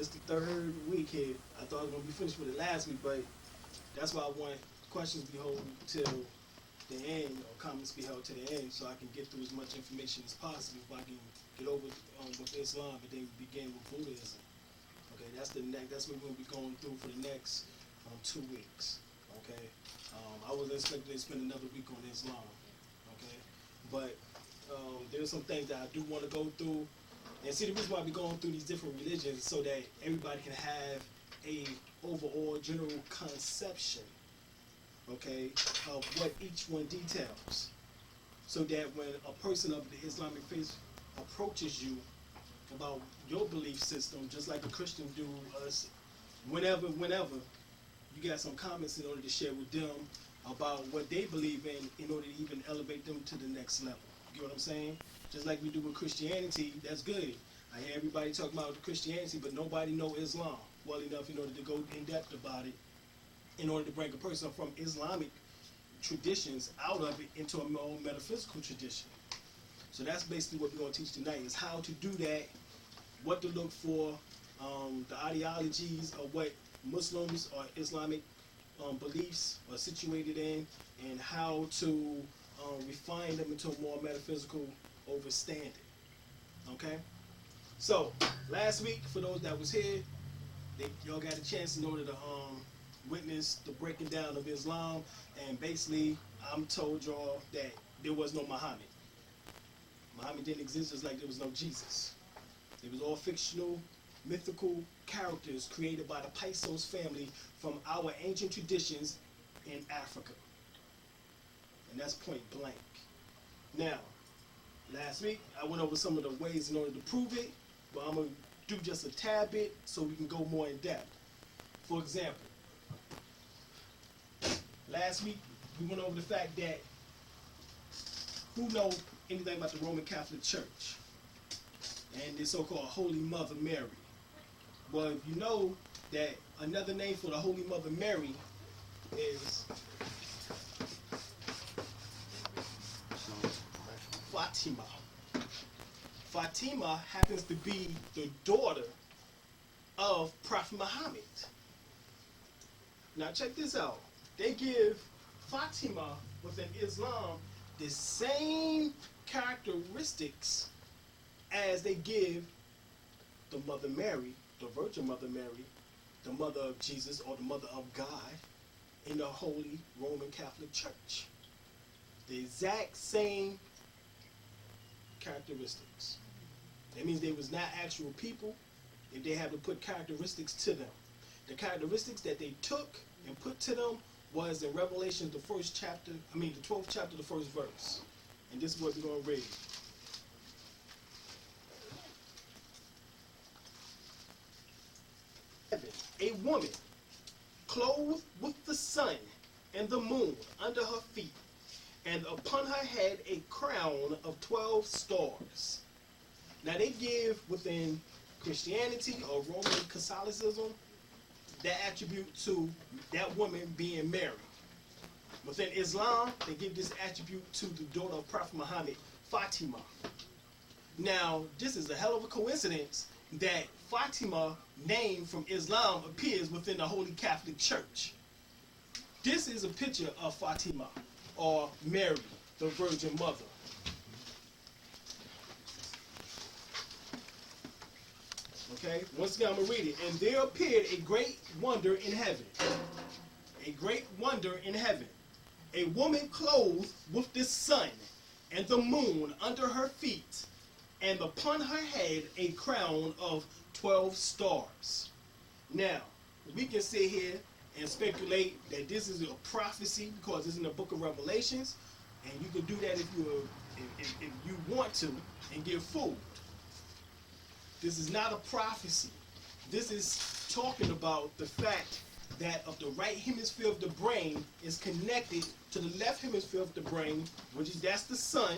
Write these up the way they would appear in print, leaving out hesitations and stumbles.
It's the third week here. I thought I was going to be finished with it last week, but that's why I want questions be held till the end, or comments be held to the end, so I can get through as much information as possible if I can get over with Islam and then begin with Buddhism. Okay, that's what we're going to be going through for the next 2 weeks. Okay, I was expecting to spend another week on Islam. Okay, but there's some things that I do want to go through. And see, the reason why we're going through these different religions is so that everybody can have a overall general conception, okay, of what each one details. So that when a person of the Islamic faith approaches you about your belief system, just like a Christian do us, whenever, you got some comments in order to share with them about what they believe in order to even elevate them to the next level. You know what I'm saying? Just like we do with Christianity, that's good. I hear everybody talking about Christianity, but nobody know Islam well enough in order to go in depth about it, in order to bring a person from Islamic traditions out of it into a more metaphysical tradition. So that's basically what we're going to teach tonight, is how to do that, what to look for, the ideologies of what Muslims or Islamic beliefs are situated in, and how to refine them into a more metaphysical overstanding. Okay? So, last week, for those that was here, y'all got a chance in order to witness the breaking down of Islam, and basically, I'm told y'all that there was no Muhammad. Muhammad didn't exist, just like there was no Jesus. It was all fictional, mythical characters created by the Paisos family from our ancient traditions in Africa. And that's point blank. Now, last week, I went over some of the ways in order to prove it, but I'm going to do just a tad bit so we can go more in depth. For example, last week, we went over the fact that who knows anything about the Roman Catholic Church and the so-called Holy Mother Mary? Well, if you know that another name for the Holy Mother Mary is Fatima. Fatima happens to be the daughter of Prophet Muhammad. Now check this out. They give Fatima within Islam the same characteristics as they give the Mother Mary, the Virgin Mother Mary, the mother of Jesus, or the mother of God in the Holy Roman Catholic Church. The exact same characteristics. That means they was not actual people if they had to put characteristics to them. The characteristics that they took and put to them was in Revelation, the 12th chapter, the first verse. And this is what we're going to read. A woman clothed with the sun and the moon under her feet, and upon her head a crown of 12 stars. Now they give within Christianity or Roman Catholicism that attribute to that woman being Mary. Within Islam, they give this attribute to the daughter of Prophet Muhammad, Fatima. Now, this is a hell of a coincidence that Fatima, name from Islam, appears within the Holy Catholic Church. This is a picture of Fatima, or Mary, the Virgin Mother. Okay, once again I'm going to read it. And there appeared a great wonder in heaven. A great wonder in heaven. A woman clothed with the sun and the moon under her feet, and upon her head a crown of 12 stars. Now, we can sit here and speculate that this is a prophecy because it's in the book of Revelations, and you can do that if you want to and get fooled. This is not a prophecy. This is talking about the fact that of the right hemisphere of the brain is connected to the left hemisphere of the brain, that's the sun,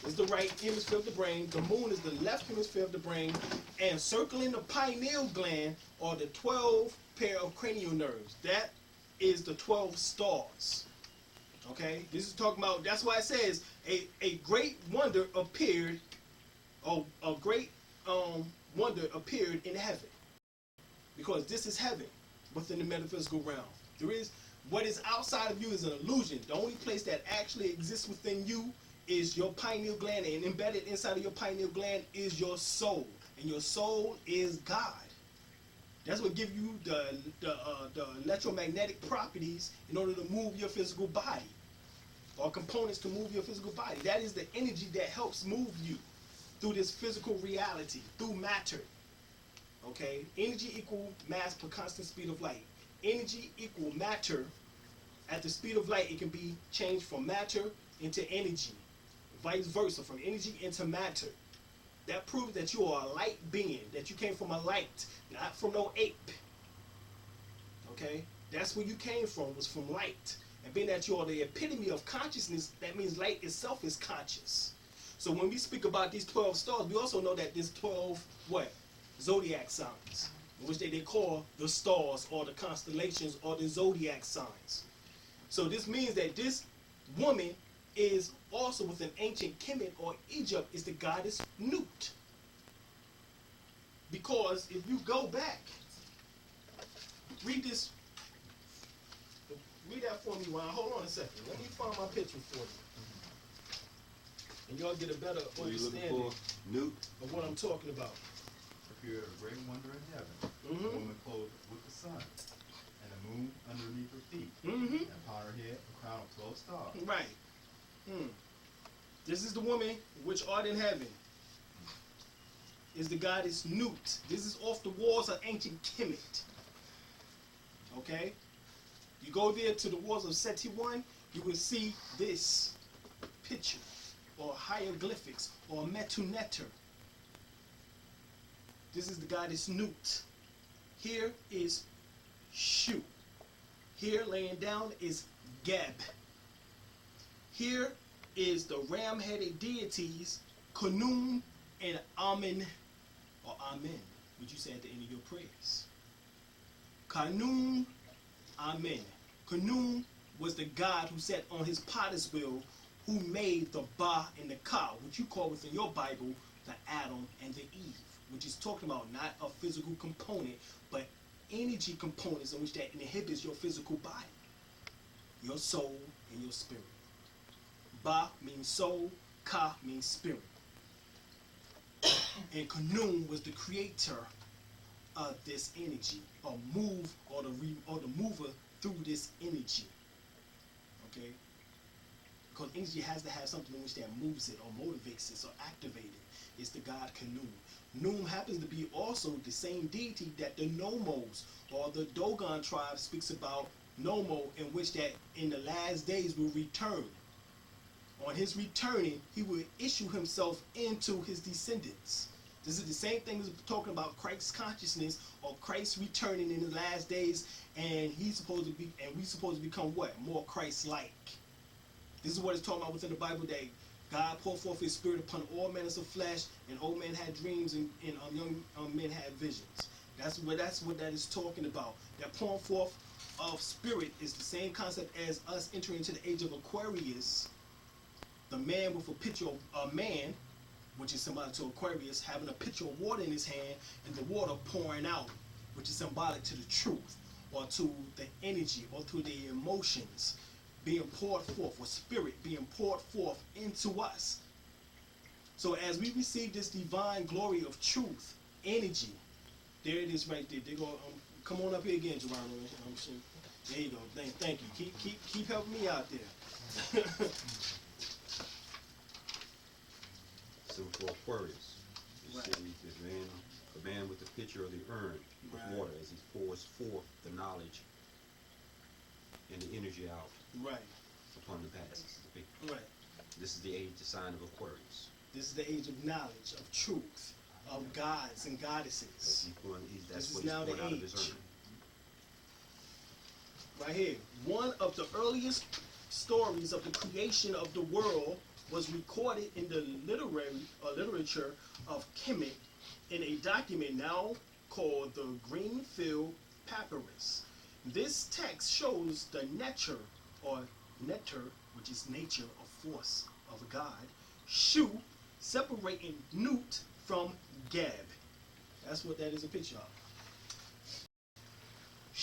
is the right hemisphere of the brain, the moon is the left hemisphere of the brain, and circling the pineal gland are the 12 pair of cranial nerves. That is the 12 stars. Okay? This is talking about, that's why it says a great wonder appeared, a great wonder appeared in heaven. because this is heaven within the metaphysical realm. There is what is outside of you is an illusion. The only place that actually exists within you is your pineal gland, and embedded inside of your pineal gland is your soul, and your soul is God. That's what gives you the electromagnetic properties in order to move your physical body, or components to move your physical body. That is the energy that helps move you through this physical reality, through matter. Okay? Energy equal mass per constant speed of light. Energy equal matter. At the speed of light, it can be changed from matter into energy. Vice versa, from energy into matter. That proves that you are a light being, that you came from a light, not from no ape. Okay? That's where you came from, was from light. And being that you are the epitome of consciousness, that means light itself is conscious. So when we speak about these 12 stars, we also know that there's 12, what? Zodiac signs, in which they call the stars or the constellations or the zodiac signs. So this means that this woman is also within ancient Kemet or Egypt is the goddess Nut. Because if you go back, read this, read that for me, Ron. Hold on a second. Let me find my picture for you. And y'all get a better understanding of what I'm talking about. Appeared a great wonder in heaven, a woman clothed with the sun, and the moon underneath her feet, and upon her head a crown of 12 stars. Right. This is the woman which art in heaven. Is the goddess Nut. This is off the walls of ancient Kemet. Okay? You go there to the walls of Seti 1, you will see this picture, or hieroglyphics, or metuneter. This is the goddess Nut. Here is Shu. Here laying down is Geb. Here is the ram-headed deities Khnum and Amen, or Amen, which you say at the end of your prayers. Khnum, Amen. Khnum was the god who sat on his potter's wheel, who made the Ba and the Ka, which you call within your Bible the Adam and the Eve, which is talking about not a physical component, but energy components in which that inhibits your physical body, your soul and your spirit. Ba means soul, Ka means spirit. And Khnum was the creator of this energy, or the mover through this energy. Okay? Because energy has to have something in which that moves it, or motivates it, or activates it. It's the god Khnum. Khnum happens to be also the same deity that the Nomos, or the Dogon tribe, speaks about. Nomo, in which that in the last days will return. On his returning, he will issue himself into his descendants. This is the same thing as talking about Christ's consciousness, or Christ returning in the last days, and he's supposed to be, and we supposed to become what? More Christ-like. This is what it's talking about within the Bible, that God poured forth his spirit upon all manners of flesh, and old men had dreams, and young men had visions. That's what that is talking about. That pouring forth of spirit is the same concept as us entering into the age of Aquarius. The man with a pitcher of a man, which is symbolic to Aquarius, having a pitcher of water in his hand, and the water pouring out, which is symbolic to the truth, or to the energy, or to the emotions being poured forth, or spirit being poured forth into us. So as we receive this divine glory of truth, energy, there it is right there. They go, come on up here again, Geronimo. There you go. Thank you. Keep helping me out there. So for Aquarius, you see the man with the pitcher of the urn of water as he pours forth the knowledge and the energy out upon the masses. This is the age, the sign of Aquarius. This is the age of knowledge, of truth, of gods and goddesses. That's this what is now he's the pouring out of age. his urn. Right here, one of the earliest stories of the creation of the world was recorded in the literature of Kemet in a document now called the Greenfield Papyrus. This text shows the neter, which is nature or force of a god, Shu, separating Nut from Geb. That's what that is a picture of.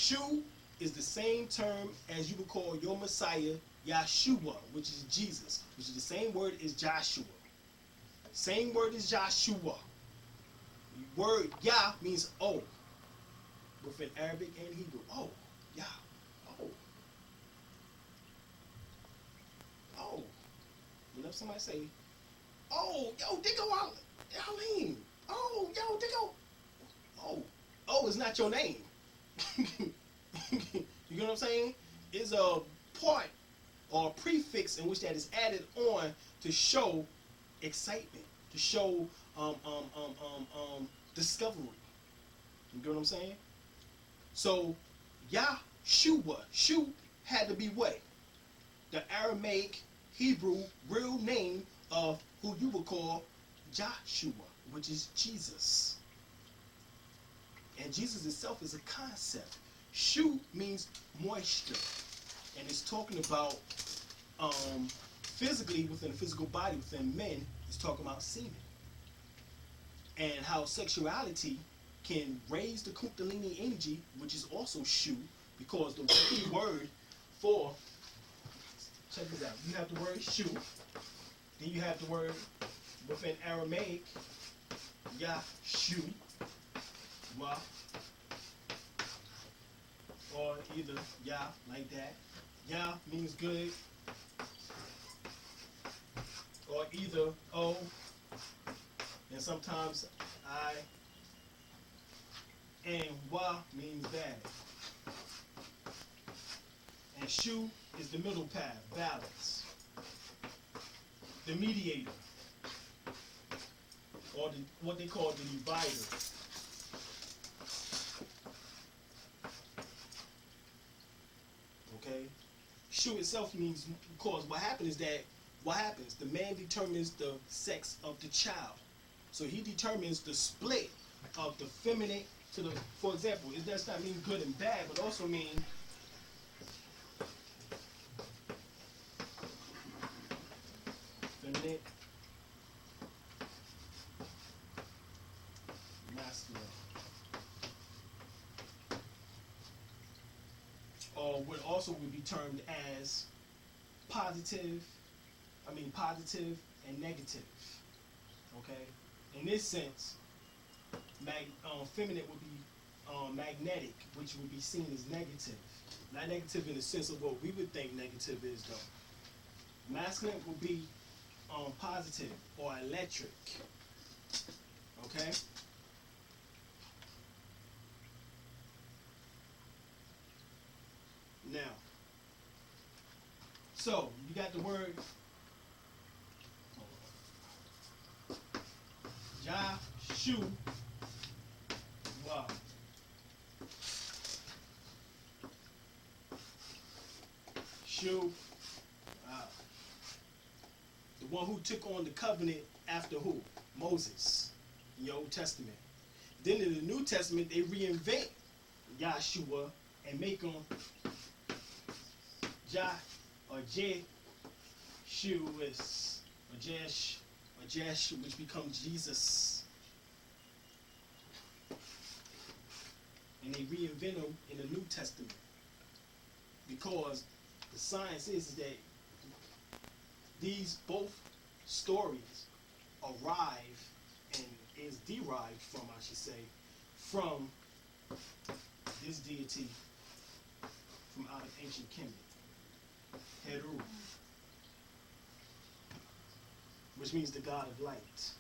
Shu is the same term as you would call your Messiah, Yahshua, which is Jesus, which is the same word as Joshua. Same word as Joshua. Word Yah means oh. Within Arabic and Hebrew. Oh, Yah. Oh. Oh. Whenever somebody say, oh, yo, they go out. ALIM. Oh, yo, they go. Oh. Oh, it's not your name. You know what I'm saying? It's a part or a prefix in which that is added on to show excitement, to show discovery. You get what I'm saying? So Yahshua, Shu had to be what? The Aramaic Hebrew real name of who you would call Joshua, which is Jesus. And Jesus itself is a concept. Shu means moisture. And it's talking about physically within the physical body, within men, it's talking about semen. And how sexuality can raise the Kundalini energy, which is also Shu, because the key word for, check this out, you have the word Shu, then you have the word within Aramaic, Yah-Shu, Wa, or either Yah, like that. Yah means good, or either O, and sometimes I, and Wa means bad. And Shu is the middle path, balance. The mediator, or what they call the divider. Okay? Shu itself means, because what happens? The man determines the sex of the child. So he determines the split of the feminine to the, for example, it does not mean good and bad, but also mean feminine, masculine. Or what also would be termed as positive and negative. Okay? In this sense, feminine would be magnetic, which would be seen as negative. Not negative in the sense of what we would think negative is, though. Masculine would be positive or electric. Okay? Now, so you got the word Shu, Wa. Shu, the one who took on the covenant after who? Moses in your Old Testament. Then in the New Testament, they reinvent Yahshua and make him or Jeshu, or Jesh, which becomes Jesus. And they reinvent him in the New Testament. Because the science is that these both stories arrive and is derived from, I should say, from this deity from out of ancient Kemet, Heru, which means the God of light.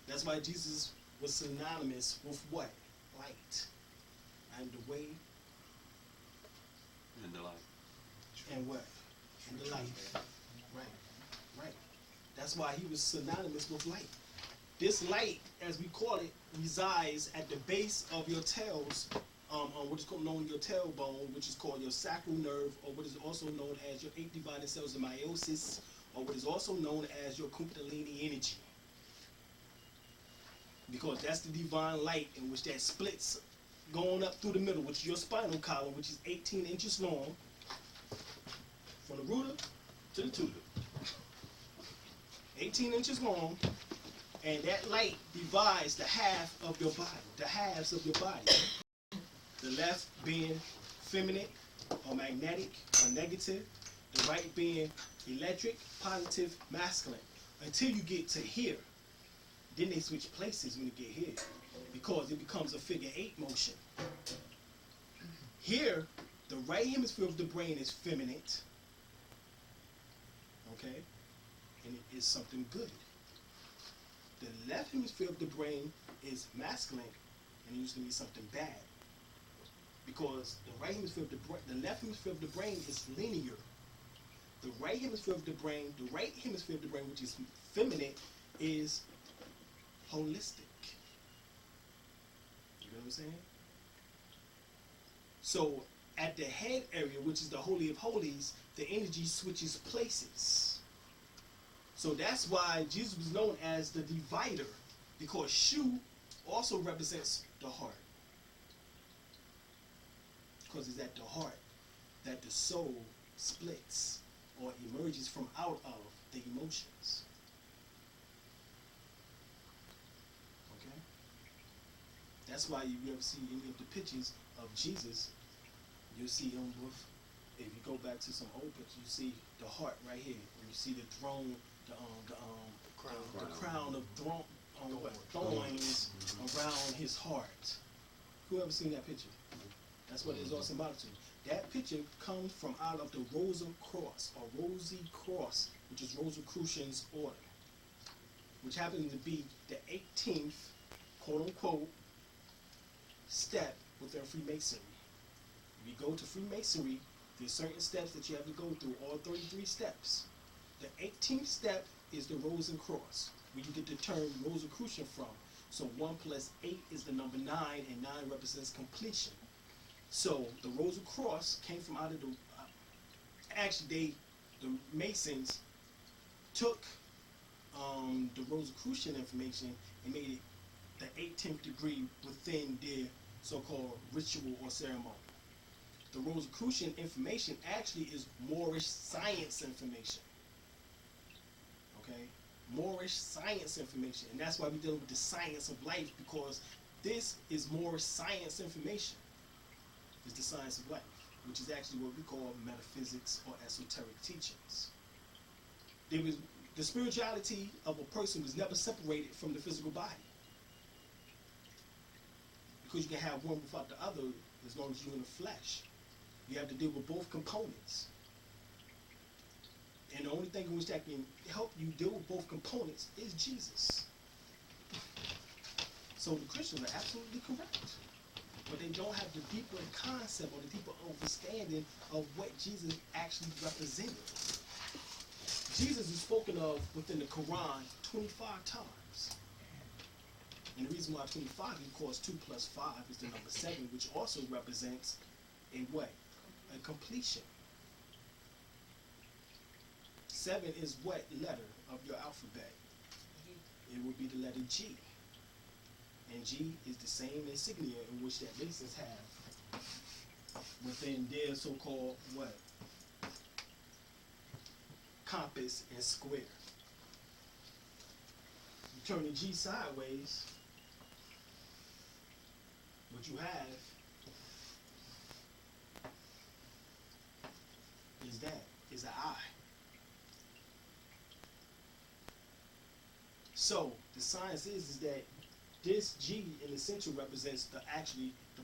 That's why Jesus was synonymous with what? Light. And the way. And the light. And what? And the life. Right. That's why he was synonymous with light. This light, as we call it, resides at the base of your tails, what is called known your tailbone, which is called your sacral nerve, or what is also known as your 8 divided cells of meiosis, or what is also known as your Kundalini energy. Because that's the divine light in which that splits going up through the middle, which is your spinal column, which is 18 inches long, from the rooter to the tutor. 18 inches long, and that light divides the half of your body, the halves of your body. The left being feminine or magnetic or negative. The right being electric, positive, masculine. Until you get to here. Then they switch places when you get here. Because it becomes a figure 8 motion. Here, the right hemisphere of the brain is feminine. Okay? And it is something good. The left hemisphere of the brain is masculine, and it usually means something bad. Because the right hemisphere of the left hemisphere of the brain is linear. The right hemisphere of the brain, which is feminine, is holistic. You know what I'm saying? So at the head area, which is the Holy of Holies, the energy switches places. So that's why Jesus was known as the divider, because Shu also represents the heart. Because it's at the heart that the soul splits or emerges from out of the emotions. Okay? That's why you ever see any of the pictures of Jesus, you'll see him with, if you go back to some old pictures, you see the heart right here. And you see the throne, the crown of thorns around his heart. Who ever seen that picture? That's what it's all symbolic to. That picture comes from out of the Rosal Cross, or Rosy Cross, which is Rosicrucian's order, which happens to be the 18th, quote-unquote, step within Freemasonry. If you go to Freemasonry, there's certain steps that you have to go through, all 33 steps. The 18th step is the Rosal Cross, where you get the term Rosicrucian from. So 1 plus 8 is the number 9, and 9 represents completion. So the Rosal Cross came from out of the, the Masons took the Rosicrucian information and made it the 18th degree within their so-called ritual or ceremony. The Rosicrucian information actually is Moorish science information. Okay? Moorish science information. And that's why we're dealing with the science of life, because this is Moorish science information. It's the science of life, which is actually what we call metaphysics or esoteric teachings. The spirituality of a person was never separated from the physical body. Because you can have one without the other as long as you're in the flesh. You have to deal with both components. And the only thing in which that can help you deal with both components is Jesus. So the Christians are absolutely correct. But they don't have the deeper concept or the deeper understanding of what Jesus actually represented. Jesus is spoken of within the Quran 25 times. And the reason why 25 is because 2 plus 5 is the number 7, which also represents a what? A completion. 7 is what letter of your alphabet? It would be the letter G. And G is the same insignia in which that Masons have within their so-called what? Compass and square. You turn the G sideways, what you have is an eye. So the science is that this G in the center represents the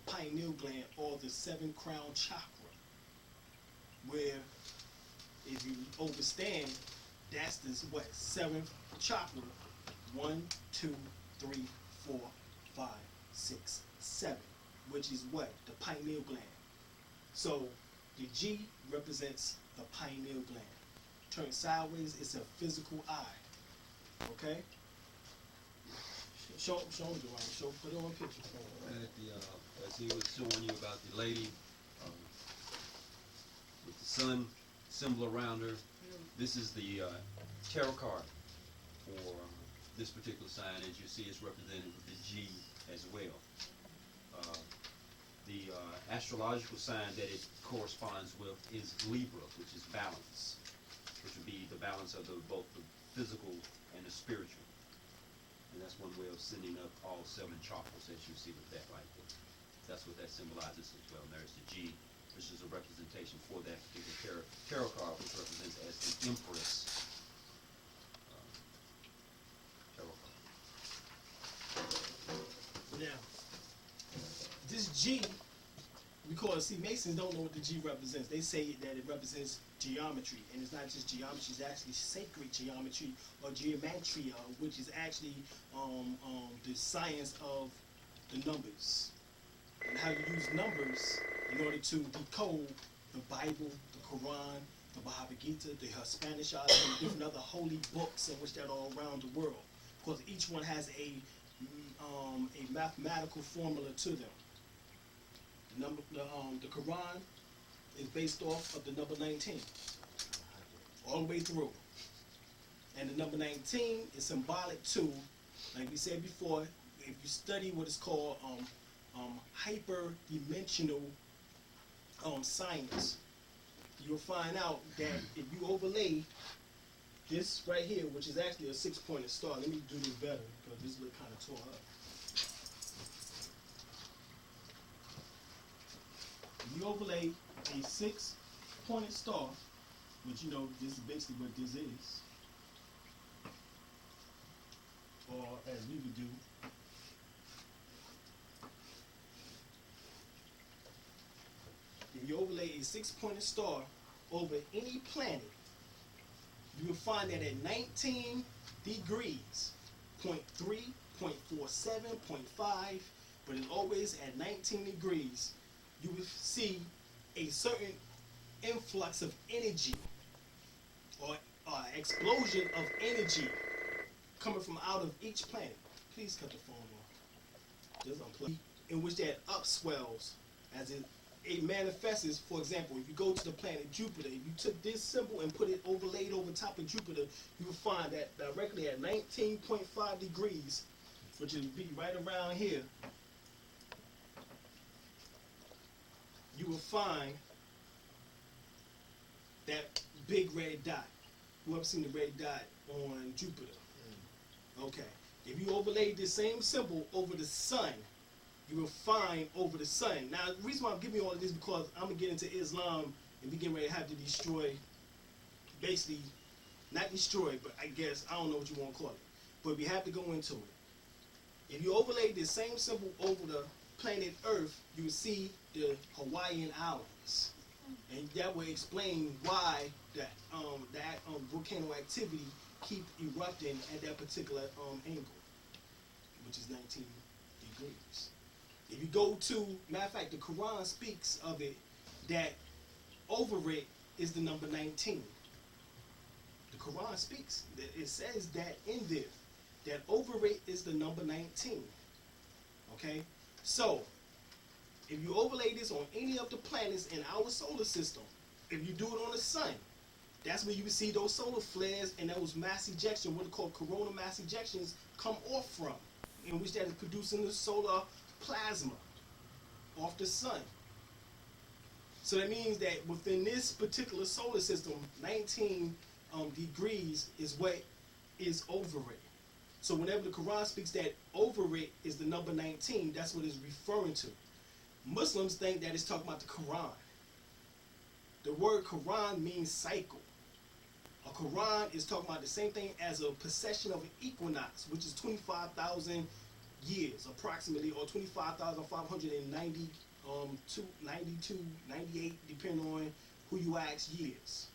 pineal gland, or the 7th crown chakra, where if you understand, that's this what? 7th chakra. 1, 2, 3, 4, 5, 6, 7, which is what? The pineal gland. So the G represents the pineal gland. Turn sideways, it's a physical eye. Okay? Show them, Jerome. Put it on a picture for him. As he was showing you about the lady with the sun symbol around her, this is the tarot card for this particular sign. As you see, it's represented with the G as well. The astrological sign that it corresponds with is Libra, which is balance, which would be the balance of both the physical and the spiritual. And that's one way of sending up all 7 chakras, as you see with that right there. That's what that symbolizes as well. And there's the G, which is a representation for that particular tarot card, which represents as the Empress tarot card. Now, this G, because see, Masons don't know what the G represents. They say that it represents geometry, and it's not just geometry; it's actually sacred geometry or geometria, which is actually the science of the numbers and how you use numbers in order to decode the Bible, the Quran, the Bhagavad Gita, the Spanish and different other holy books in which that are all around the world. Because each one has a mathematical formula to them. The Quran is based off of the number 19, all the way through. And the number 19 is symbolic to, like we said before, if you study what is called hyper-dimensional science, you'll find out that if you overlay this right here, which is actually a 6-pointed star. Let me do this better because this look kind of tore up. If you overlay a 6-pointed star, which you know this is basically what this is, or as we would do, if you overlay a 6-pointed star over any planet, you will find that at 19 degrees, 0.3, 0.47, 0.5, but it's always at 19 degrees, you will see a certain influx of energy or explosion of energy coming from out of each planet. Please cut the phone off. Just unplug. In which that upswells as it manifests. For example, if you go to the planet Jupiter, if you took this symbol and put it overlaid over top of Jupiter, you will find that directly at 19.5 degrees, which would be right around here, you will find that big red dot. Who ever seen the red dot on Jupiter? Okay. If you overlay this same symbol over the sun, you will find over the sun. Now, the reason why I'm giving you all of this is because I'm going to get into Islam and be getting ready to have to destroy, basically, not destroy, but I guess, I don't know what you want to call it. But we have to go into it. If you overlay this same symbol over the planet Earth, you will see the Hawaiian Islands. And that will explain why that volcano activity keep erupting at that particular angle, which is 19 degrees. If you go to, matter of fact, the Quran speaks of it, that over it is the number 19. The Quran speaks, it says that in there, that over it is the number 19. Okay? So, if you overlay this on any of the planets in our solar system, if you do it on the sun, that's where you will see those solar flares and those mass ejections, what are called coronal mass ejections, come off from, in which that is producing the solar plasma off the sun. So that means that within this particular solar system, 19 degrees is what is over it. So whenever the Quran speaks that over it is the number 19, that's what it's referring to. Muslims think that it's talking about the Quran. The word Quran means cycle. A Quran is talking about the same thing as a precession of an equinox, which is 25,000 years approximately, or 25,590, 92, 98, depending on who you ask, years.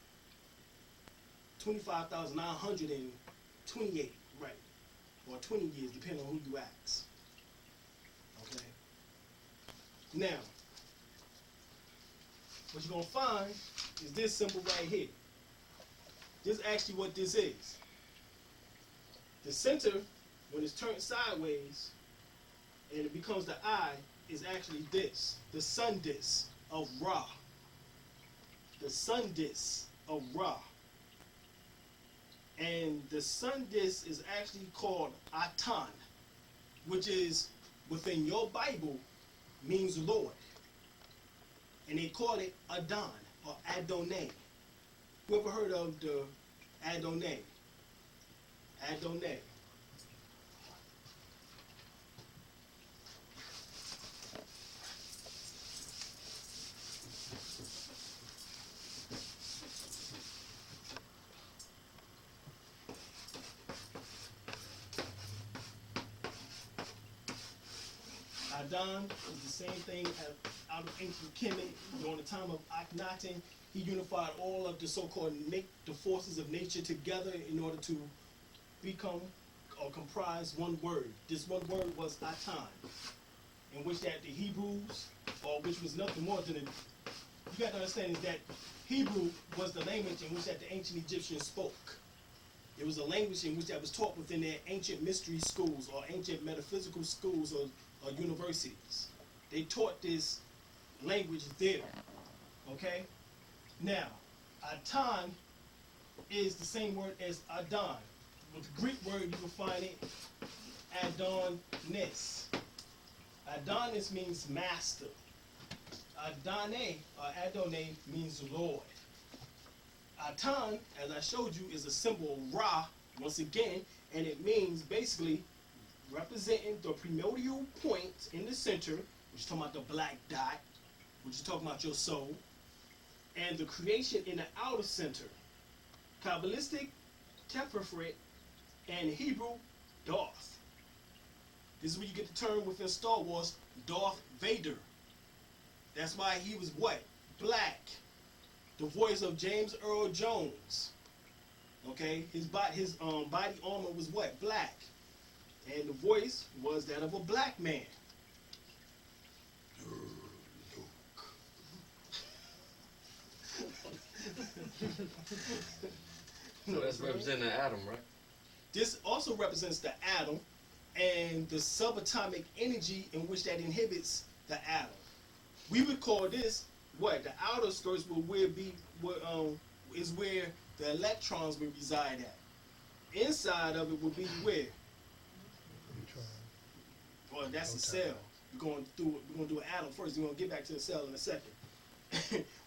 25,928, right, or 20 years, depending on who you ask. Okay. Now, what you're gonna find is this symbol right here. This is actually what this is. The center, when it's turned sideways and it becomes the eye, is actually this, the sun disk of Ra. The sun disk of Ra. And the sun disk is actually called Atan, which is, within your Bible, means Lord. And they call it Adon, or Adonai. You ever heard of the Adonai? Adonai. Adon is the same thing as out of ancient Kemet during the time of Akhenaten. He unified all of the so-called the forces of nature together in order to become or comprise one word. This one word was Atan, in which that the Hebrews, or which was nothing more than you got to understand is that Hebrew was the language in which that the ancient Egyptians spoke. It was a language in which that was taught within their ancient mystery schools or ancient metaphysical schools or universities. They taught this language there. Okay? Now, Atan is the same word as Adon. With the Greek word, you will find it Adonis. Adonis means master. Adone or Adonai means Lord. Atan, as I showed you, is a symbol of Ra, once again, and it means basically representing the primordial point in the center, which is talking about the black dot, which is talking about your soul, and the creation in the outer center. Kabbalistic, Tefafret, and Hebrew, Darth. This is where you get the term within Star Wars, Darth Vader. That's why he was what? Black. The voice of James Earl Jones. Okay, his body armor was what? Black. And the voice was that of a black man. So that's representing the atom, right? This also represents the atom and the subatomic energy in which that inhibits the atom. We would call this what? The outer skirts is where the electrons will reside at. Inside of it will be where? Well, that's the cell. We're going to do an atom first. We're going to get back to the cell in a second.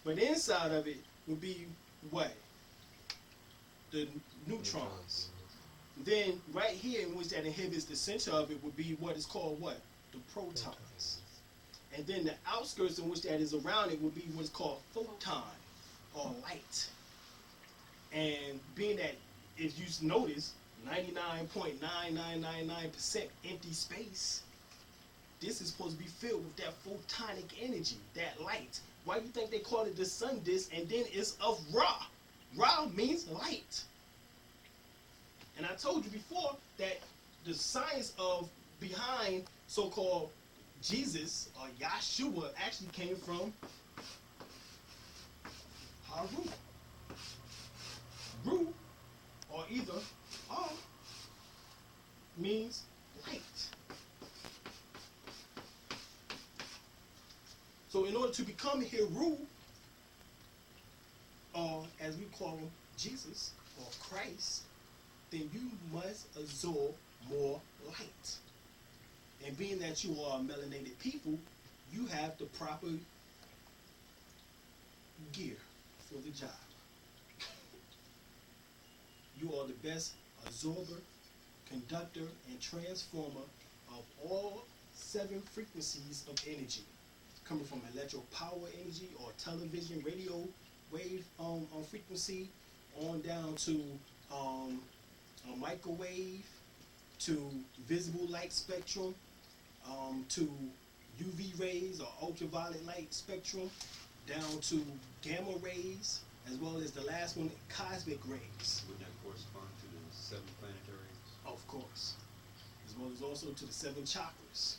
But inside of it will be what? The neutrons. Then right here, in which that inhibits the center of it, would be what is called what? The protons. And then the outskirts in which that is around it would be what's called photon or light. And being that, if you notice, 99.9999% empty space, this is supposed to be filled with that photonic energy, that light. Why do you think they call it the sun disk and then it's of Ra? Ra means light. And I told you before that the science of behind so-called Jesus or Yahshua actually came from Haru. Ru, or either Ar, means light. So in order to become Heru, or as we call him, Jesus or Christ, then you must absorb more light. And being that you are a melanated people, you have the proper gear for the job. You are the best absorber, conductor, and transformer of all 7 frequencies of energy, coming from electro power energy or television, radio wave frequency, on down to a microwave, to visible light spectrum, to UV rays or ultraviolet light spectrum, down to gamma rays, as well as the last one, cosmic rays. Would that correspond to the 7 planetaries? Of course. As well as also to the 7 chakras.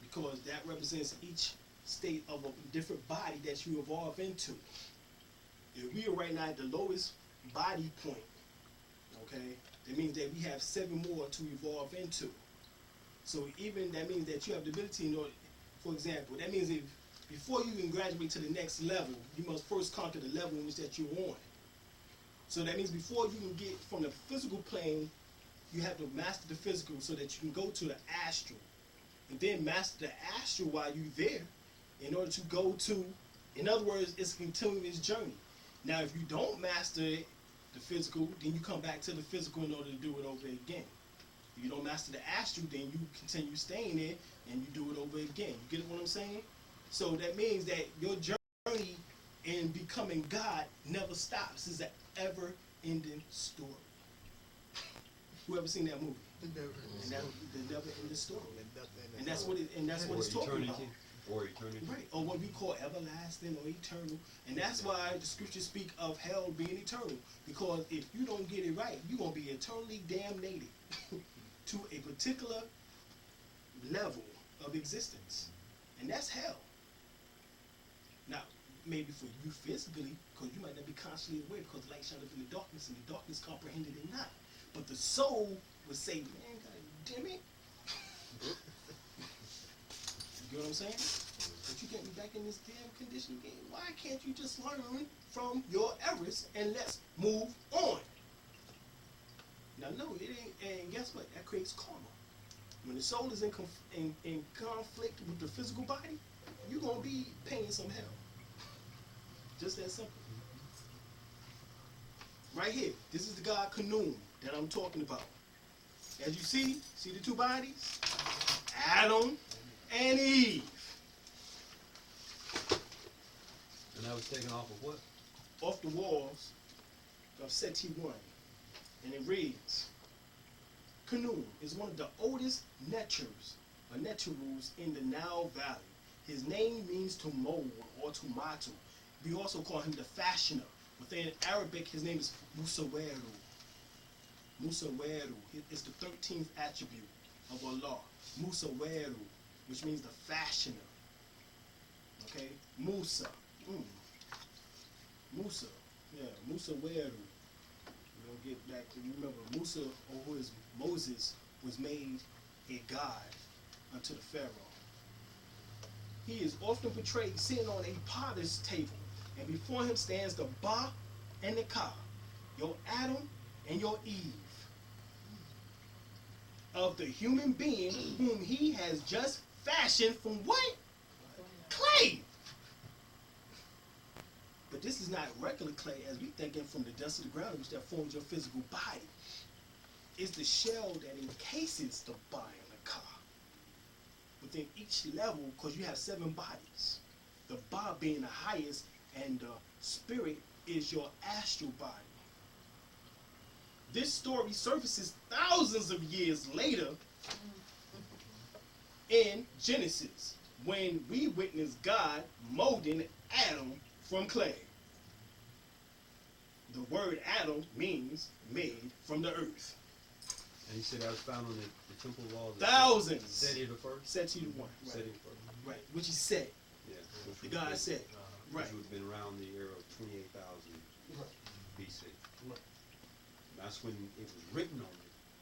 Because that represents each state of a different body that you evolve into. If we are right now at the lowest body point, okay, that means that we have 7 more to evolve into. So even that means that you have the ability, in order, for example, that means if before you can graduate to the next level, you must first conquer the level in which that you're on. So that means before you can get from the physical plane, you have to master the physical so that you can go to the astral. And then master the astral while you're there in order to go to, in other words, it's a continuous journey. Now, if you don't master it, the physical, then you come back to the physical in order to do it over again. If you don't master the astral, then you continue staying there and you do it over again. You get what I'm saying? So that means that your journey in becoming God never stops. It's an ever-ending story. Whoever seen that movie? And that the never ending story. And that's what it's talking about. Or eternity. Right, or what we call everlasting or eternal. And that's why the scriptures speak of hell being eternal. Because if you don't get it right, you're going to be eternally damnated to a particular level of existence. And that's hell. Now, maybe for you physically, because you might not be consciously aware, because the light shined up in the darkness, and the darkness comprehended it not. But the soul would say, man, God damn it. You know what I'm saying? But you get me back in this damn condition again. Why can't you just learn from your errors and let's move on? Now, no, it ain't. And guess what? That creates karma. When the soul is in conflict with the physical body, you're going to be paying some hell. Just that simple. Right here, this is the god Khnum that I'm talking about. As you see the two bodies? Adam and Eve. And that was taken off of what? Off the walls of Seti 1. And it reads, Khnum is one of the oldest Neturus in the Nile Valley. His name means to mold or to matu. We also call him the fashioner. Within Arabic, his name is Musaweru. Musaweru. It's the 13th attribute of Allah. Musaweru, which means the fashioner. Okay? Musa. Musa. Yeah, Musaweru. We'll get back to, remember, Musa, or who is Moses, was made a god unto the Pharaoh. He is often portrayed sitting on a potter's table, and before him stands the Ba and the Ka, your Adam and your Eve, of the human being whom he has just fashioned from what? Clay. But this is not regular clay as we thinking from the dust of the ground, which that forms your physical body. It's the shell that encases the Ba and the Ka. Within each level, because you have 7 bodies. The Ba being the highest, and the spirit is your astral body. This story surfaces thousands of years later in Genesis, when we witness God molding Adam from clay. The word Adam means made from the earth. And you said that was found on the temple wall? Thousands. Seti the first? Seti the one. Right. Seti the first. Right. Which he said. Yeah. The God said. Right. Which would have been around the era of 28,000 BC. Right. That's when it was written on it.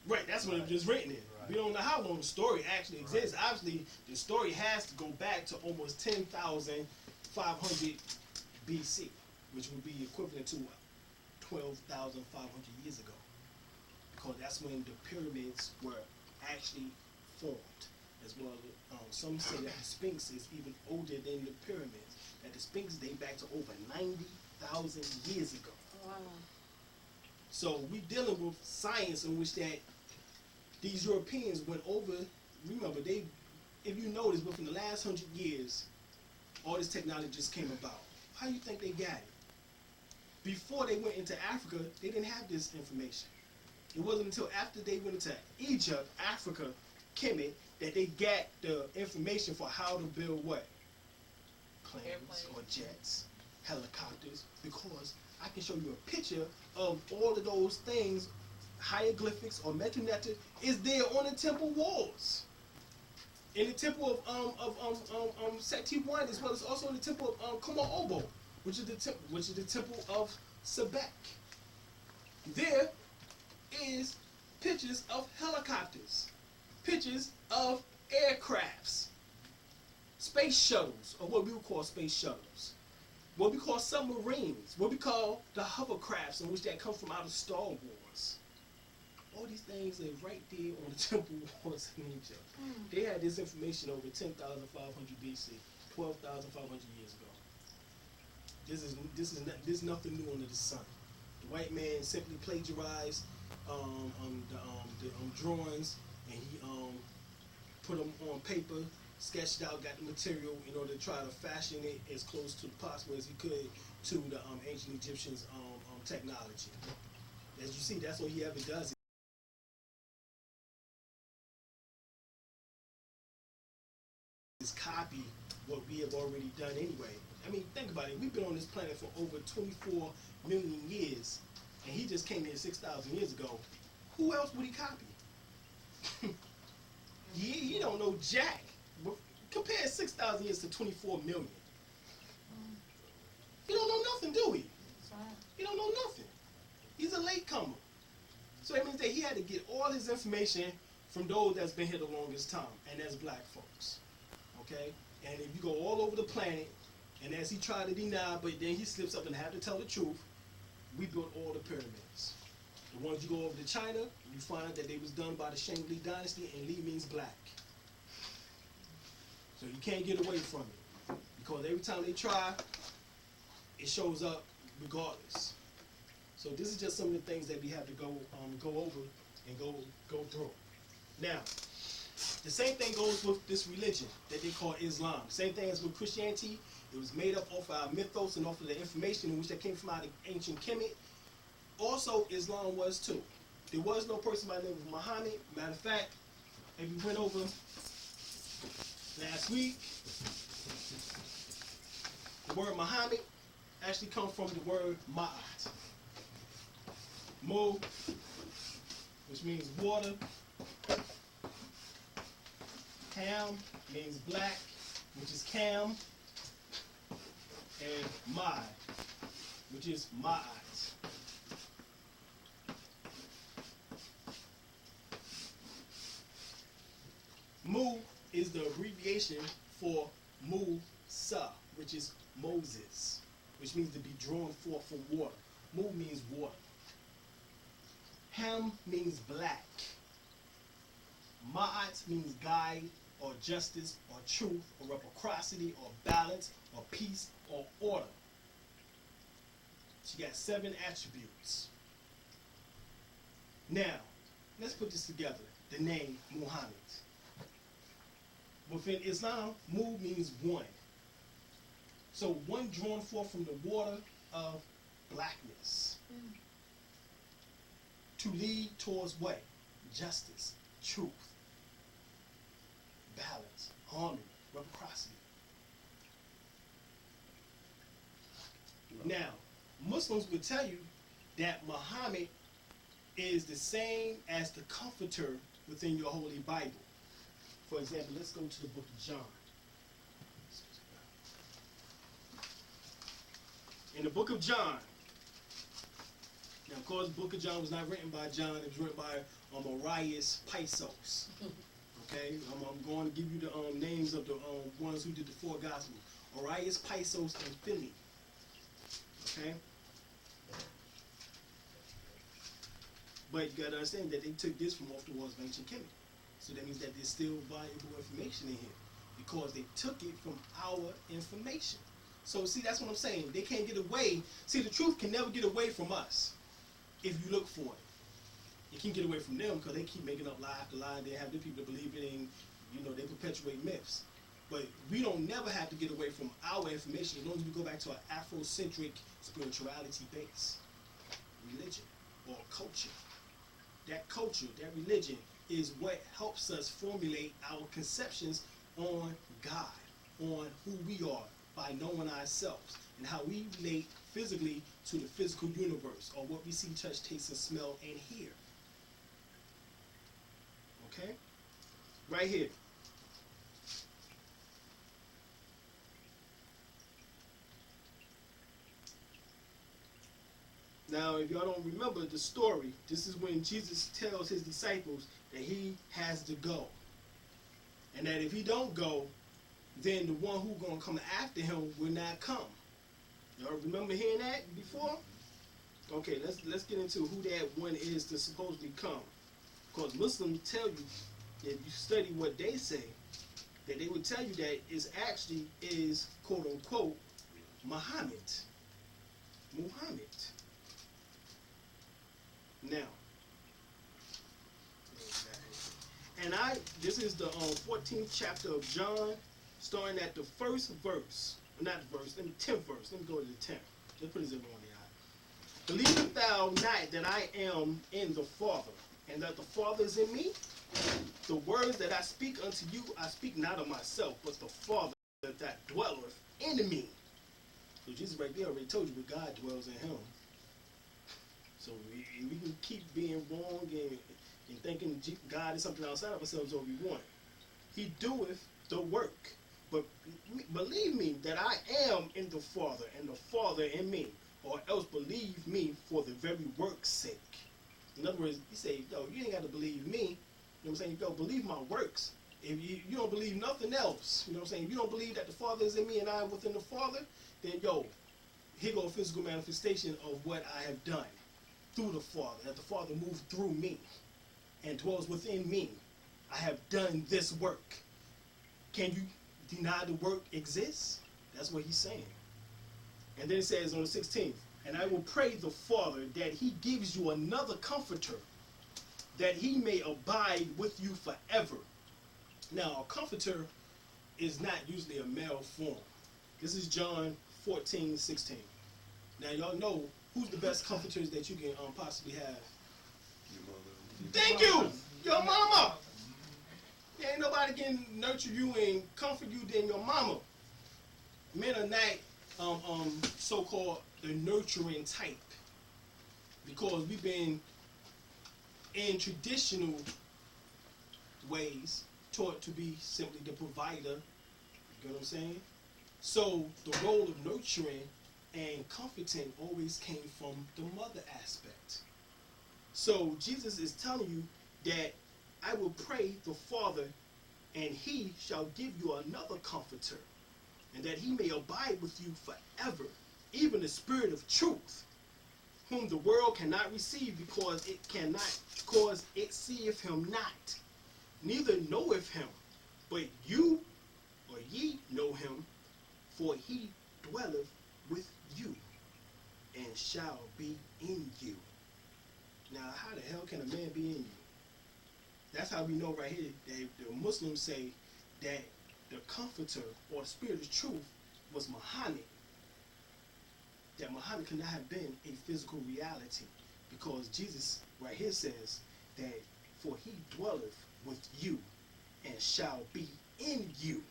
Right, that's when it was written in. Right. We don't know how long the story actually exists. Obviously, the story has to go back to almost 10,500 BC, which would be equivalent to 12,500 years ago. Because that's when the pyramids were actually formed. As well, some say that the Sphinx is even older than the pyramids. That the Sphinx date back to over 90,000 years ago. Wow. So we dealing with science in which that these Europeans went over. Remember, if you notice, within the last 100 years, all this technology just came about. How do you think they got it? Before they went into Africa, they didn't have this information. It wasn't until after they went into Egypt, Africa, Kemet, that they got the information for how to build what? Planes or jets, helicopters, because I can show you a picture of all of those things, hieroglyphics or metanetta, is there on the temple walls. In the temple of Seti 1, as well as also in the temple of Kumaobo, which is the temple of Sebek. There is pictures of helicopters, pictures of aircrafts, space shuttles, or what we would call space shuttles, what we call submarines, what we call the hovercrafts, in which that come from out of Star Wars. All these things are right there on the temple walls in Egypt. They had this information over 10,500 BC, 12,500 years ago. This is nothing new under the sun. The white man simply plagiarized the drawings, and he put them on paper, sketched out, got the material in order to try to fashion it as close to possible as he could to the ancient Egyptians' technology. As you see, that's what he ever does. is copy what we have already done anyway. I mean, think about it. We've been on this planet for over 24 million years, and he just came here 6,000 years ago. Who else would he copy? He don't know jack. But compare 6,000 years to 24 million. He don't know nothing, do he? He don't know nothing. He's a latecomer. So that means that he had to get all his information from those that's been here the longest time, and that's black folks. Okay? And if you go all over the planet, and as he tried to deny, but then he slips up and have to tell the truth, we built all the pyramids. The ones you go over to China, you find that they was done by the Shang-Li dynasty, and Li means black. So you can't get away from it. Because every time they try, it shows up regardless. So this is just some of the things that we have to go over and go through. Now, the same thing goes with this religion that they call Islam. Same thing as with Christianity. It was made up off our mythos and off of the information in which that came from out of ancient Kemet. Also, Islam was too. There was no person by the name of Muhammad. Matter of fact, if we went over last week, the word Muhammad actually comes from the word Ma'at. Mu, which means water. Ham means black, which is Cam. And Mai, which is Ma'at. Mu is the abbreviation for Musa, which is Moses, which means to be drawn forth from water. Mu means water. Ham means black. Ma'at means guide or justice or truth or reciprocity or balance or peace or order. She got 7 attributes. Now, let's put this together. The name Muhammad. Within Islam, Mu means one. So one drawn forth from the water of blackness. To lead towards what? Justice, truth, balance, harmony, reciprocity. Now, Muslims would tell you that Muhammad is the same as the comforter within your Holy Bible. For example, let's go to the book of John. In the book of John, now of course the book of John was not written by John, it was written by Arius Paisos. Okay, I'm going to give you the names of the ones who did the 4 Gospels. Arius Paisos and Philly. Okay? But you got to understand that they took this from off the walls of ancient Kemet. So that means that there's still valuable information in here because they took it from our information. So see, that's what I'm saying. They can't get away. See, the truth can never get away from us if you look for it. It can get away from them because they keep making up lie after lie. They have the people that believe it in, they perpetuate myths. But we don't never have to get away from our information as long as we go back to our Afrocentric spirituality base, religion or culture. That culture, that religion is what helps us formulate our conceptions on God, on who we are by knowing ourselves and how we relate physically to the physical universe or what we see, touch, taste, and smell and hear. Okay? Right here. Now, if y'all don't remember the story, this is when Jesus tells his disciples that he has to go. And that if he don't go, then the one who's going to come after him will not come. Y'all remember hearing that before? Okay, let's get into who that one is to supposedly come. Because Muslims tell you, if you study what they say, that they would tell you that it actually is, quote unquote, Muhammad. Muhammad. Now, and this is the 14th chapter of John, starting at the first verse. Not the verse, 10th verse. Let me go to the 10th. Let's put it in on the eye. Believest thou not that I am in the Father, and that the Father is in me? The words that I speak unto you, I speak not of myself, but the Father that dwelleth in me. So Jesus right there already told you that God dwells in him. So we can keep being wrong and thinking God is something outside of ourselves all we want. He doeth the work. But believe me that I am in the Father and the Father in me, or else believe me for the very work's sake. In other words, you say, yo, you ain't got to believe me. You know what I'm saying? Yo, believe my works. If you don't believe nothing else, you know what I'm saying? If you don't believe that the Father is in me and I within the Father, then yo, here go a physical manifestation of what I have done through the Father, that the Father moved through me and dwells within me. I have done this work. Can you deny the work exists? That's what he's saying. And then it says on the 16th, and I will pray the Father that he gives you another comforter, that he may abide with you forever. Now, a comforter is not usually a male form. This is John 14:16. Now, y'all know who's the best comforters that you can possibly have. Your mother. Thank you! Your mama! There ain't nobody can nurture you and comfort you than your mama. Men are not so-called the nurturing type, because we've been in traditional ways taught to be simply the provider. You know what I'm saying? So the role of nurturing and comforting always came from the mother aspect. So Jesus is telling you that I will pray the Father, and he shall give you another comforter, and that he may abide with you forever, even the Spirit of truth, whom the world cannot receive, because it seeth him not, neither knoweth him. But you, or ye, know him, for he dwelleth with you, and shall be in you. Now, how the hell can a man be in you? That's how we know right here that the Muslims say that the comforter or the Spirit of truth was Muhammad. That Muhammad could not have been a physical reality, because Jesus right here says that for he dwelleth with you and shall be in you.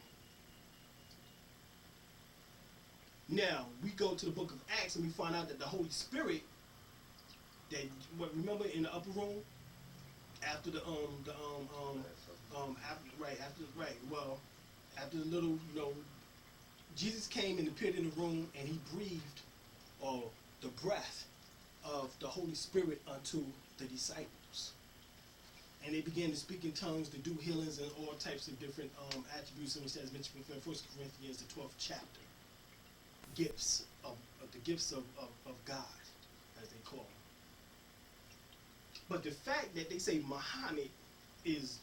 Now we go to the book of Acts and we find out that the Holy Spirit, that remember in the upper room after the after the little, Jesus came and appeared in the room, and he breathed the breath of the Holy Spirit unto the disciples, and they began to speak in tongues, to do healings and all types of different attributes, which is mentioned within 1 Corinthians, the 12th chapter. The gifts of God, as they call them. But the fact that they say Muhammad is,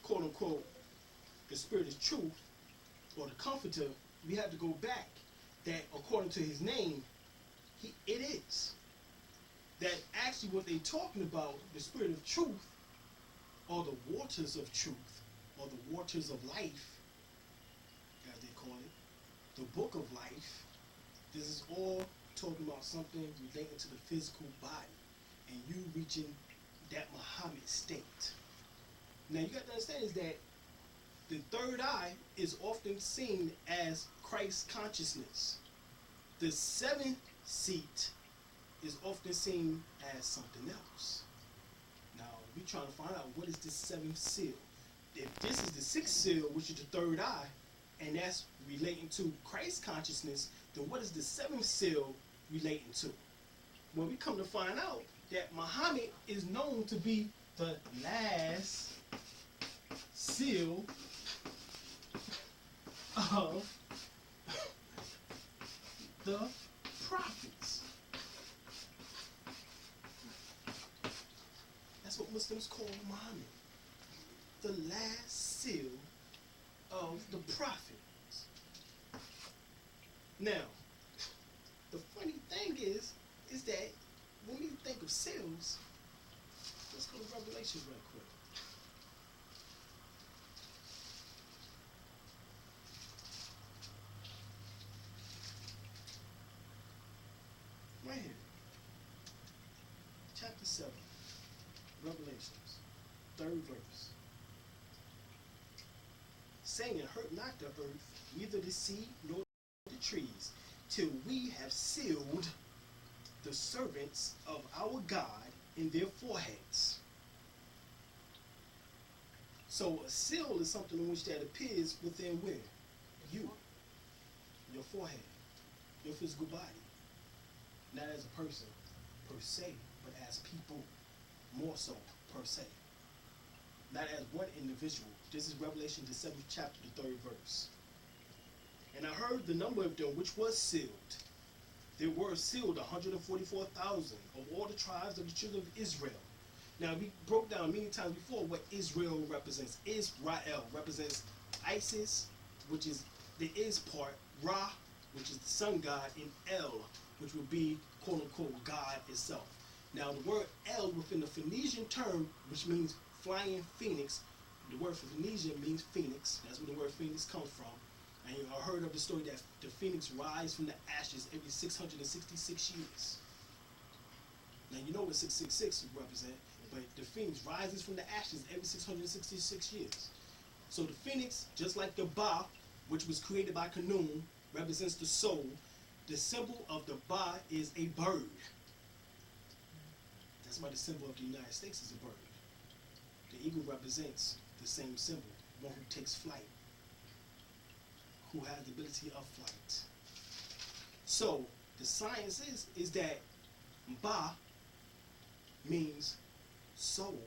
quote unquote, the Spirit of truth, or the comforter, we have to go back that according to his name, it is. That actually what they're talking about, the Spirit of truth, or the waters of truth, or the waters of life, as they call it, the book of life, this is all talking about something relating to the physical body, and you reaching that Muhammad state. Now you got to understand is that the third eye is often seen as Christ consciousness. The seventh seat is often seen as something else. Now we're trying to find out what is this seventh seal. If this is the sixth seal, which is the third eye, and that's relating to Christ consciousness, then what is the seventh seal relating to? Well, we come to find out that Muhammad is known to be the last seal of the prophets. That's what Muslims call Muhammad. The last seal of the prophets. Now, the funny thing is that when we think of seals, let's go to Revelation real quick. Right here. Chapter 7, Revelations, 3rd verse. saying, hurt not the earth, neither the sea nor the trees, till we have sealed the servants of our God in their foreheads. So a seal is something in which that appears within where? You. Your forehead. Your physical body. Not as a person per se, but as people more so per se. Not as one individual. This is Revelation, the 7th chapter, the 3rd verse. And I heard the number of them which was sealed. There were sealed 144,000 of all the tribes of the children of Israel. Now, we broke down many times before what Israel represents. Israel represents Isis, which is the Is part, Ra, which is the sun god, and El, which would be, quote-unquote, God itself. Now, the word El within the Phoenician term, which means flying phoenix, the word for Phoenician means phoenix. That's where the word phoenix comes from. And you heard of the story that the phoenix rise from the ashes every 666 years. Now, you know what 666 represent, but the phoenix rises from the ashes every 666 years. So the phoenix, just like the Ba, which was created by Canaan, represents the soul. The symbol of the Ba is a bird. That's why the symbol of the United States is a bird. The eagle represents the same symbol, one who takes flight, who has the ability of flight. So the science is that Ba means soul,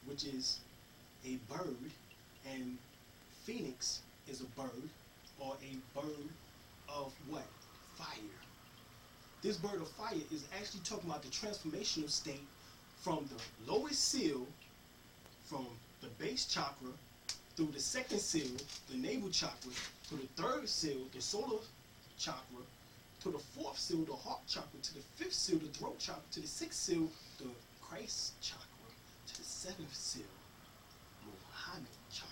which is a bird, and phoenix is a bird, or a bird of what? Fire. This bird of fire is actually talking about the transformational state from the lowest seal, from the base chakra, through the second seal, the navel chakra, to the third seal, the solar chakra, to the fourth seal, the heart chakra, to the fifth seal, the throat chakra, to the sixth seal, the Christ chakra, to the seventh seal, Muhammad chakra.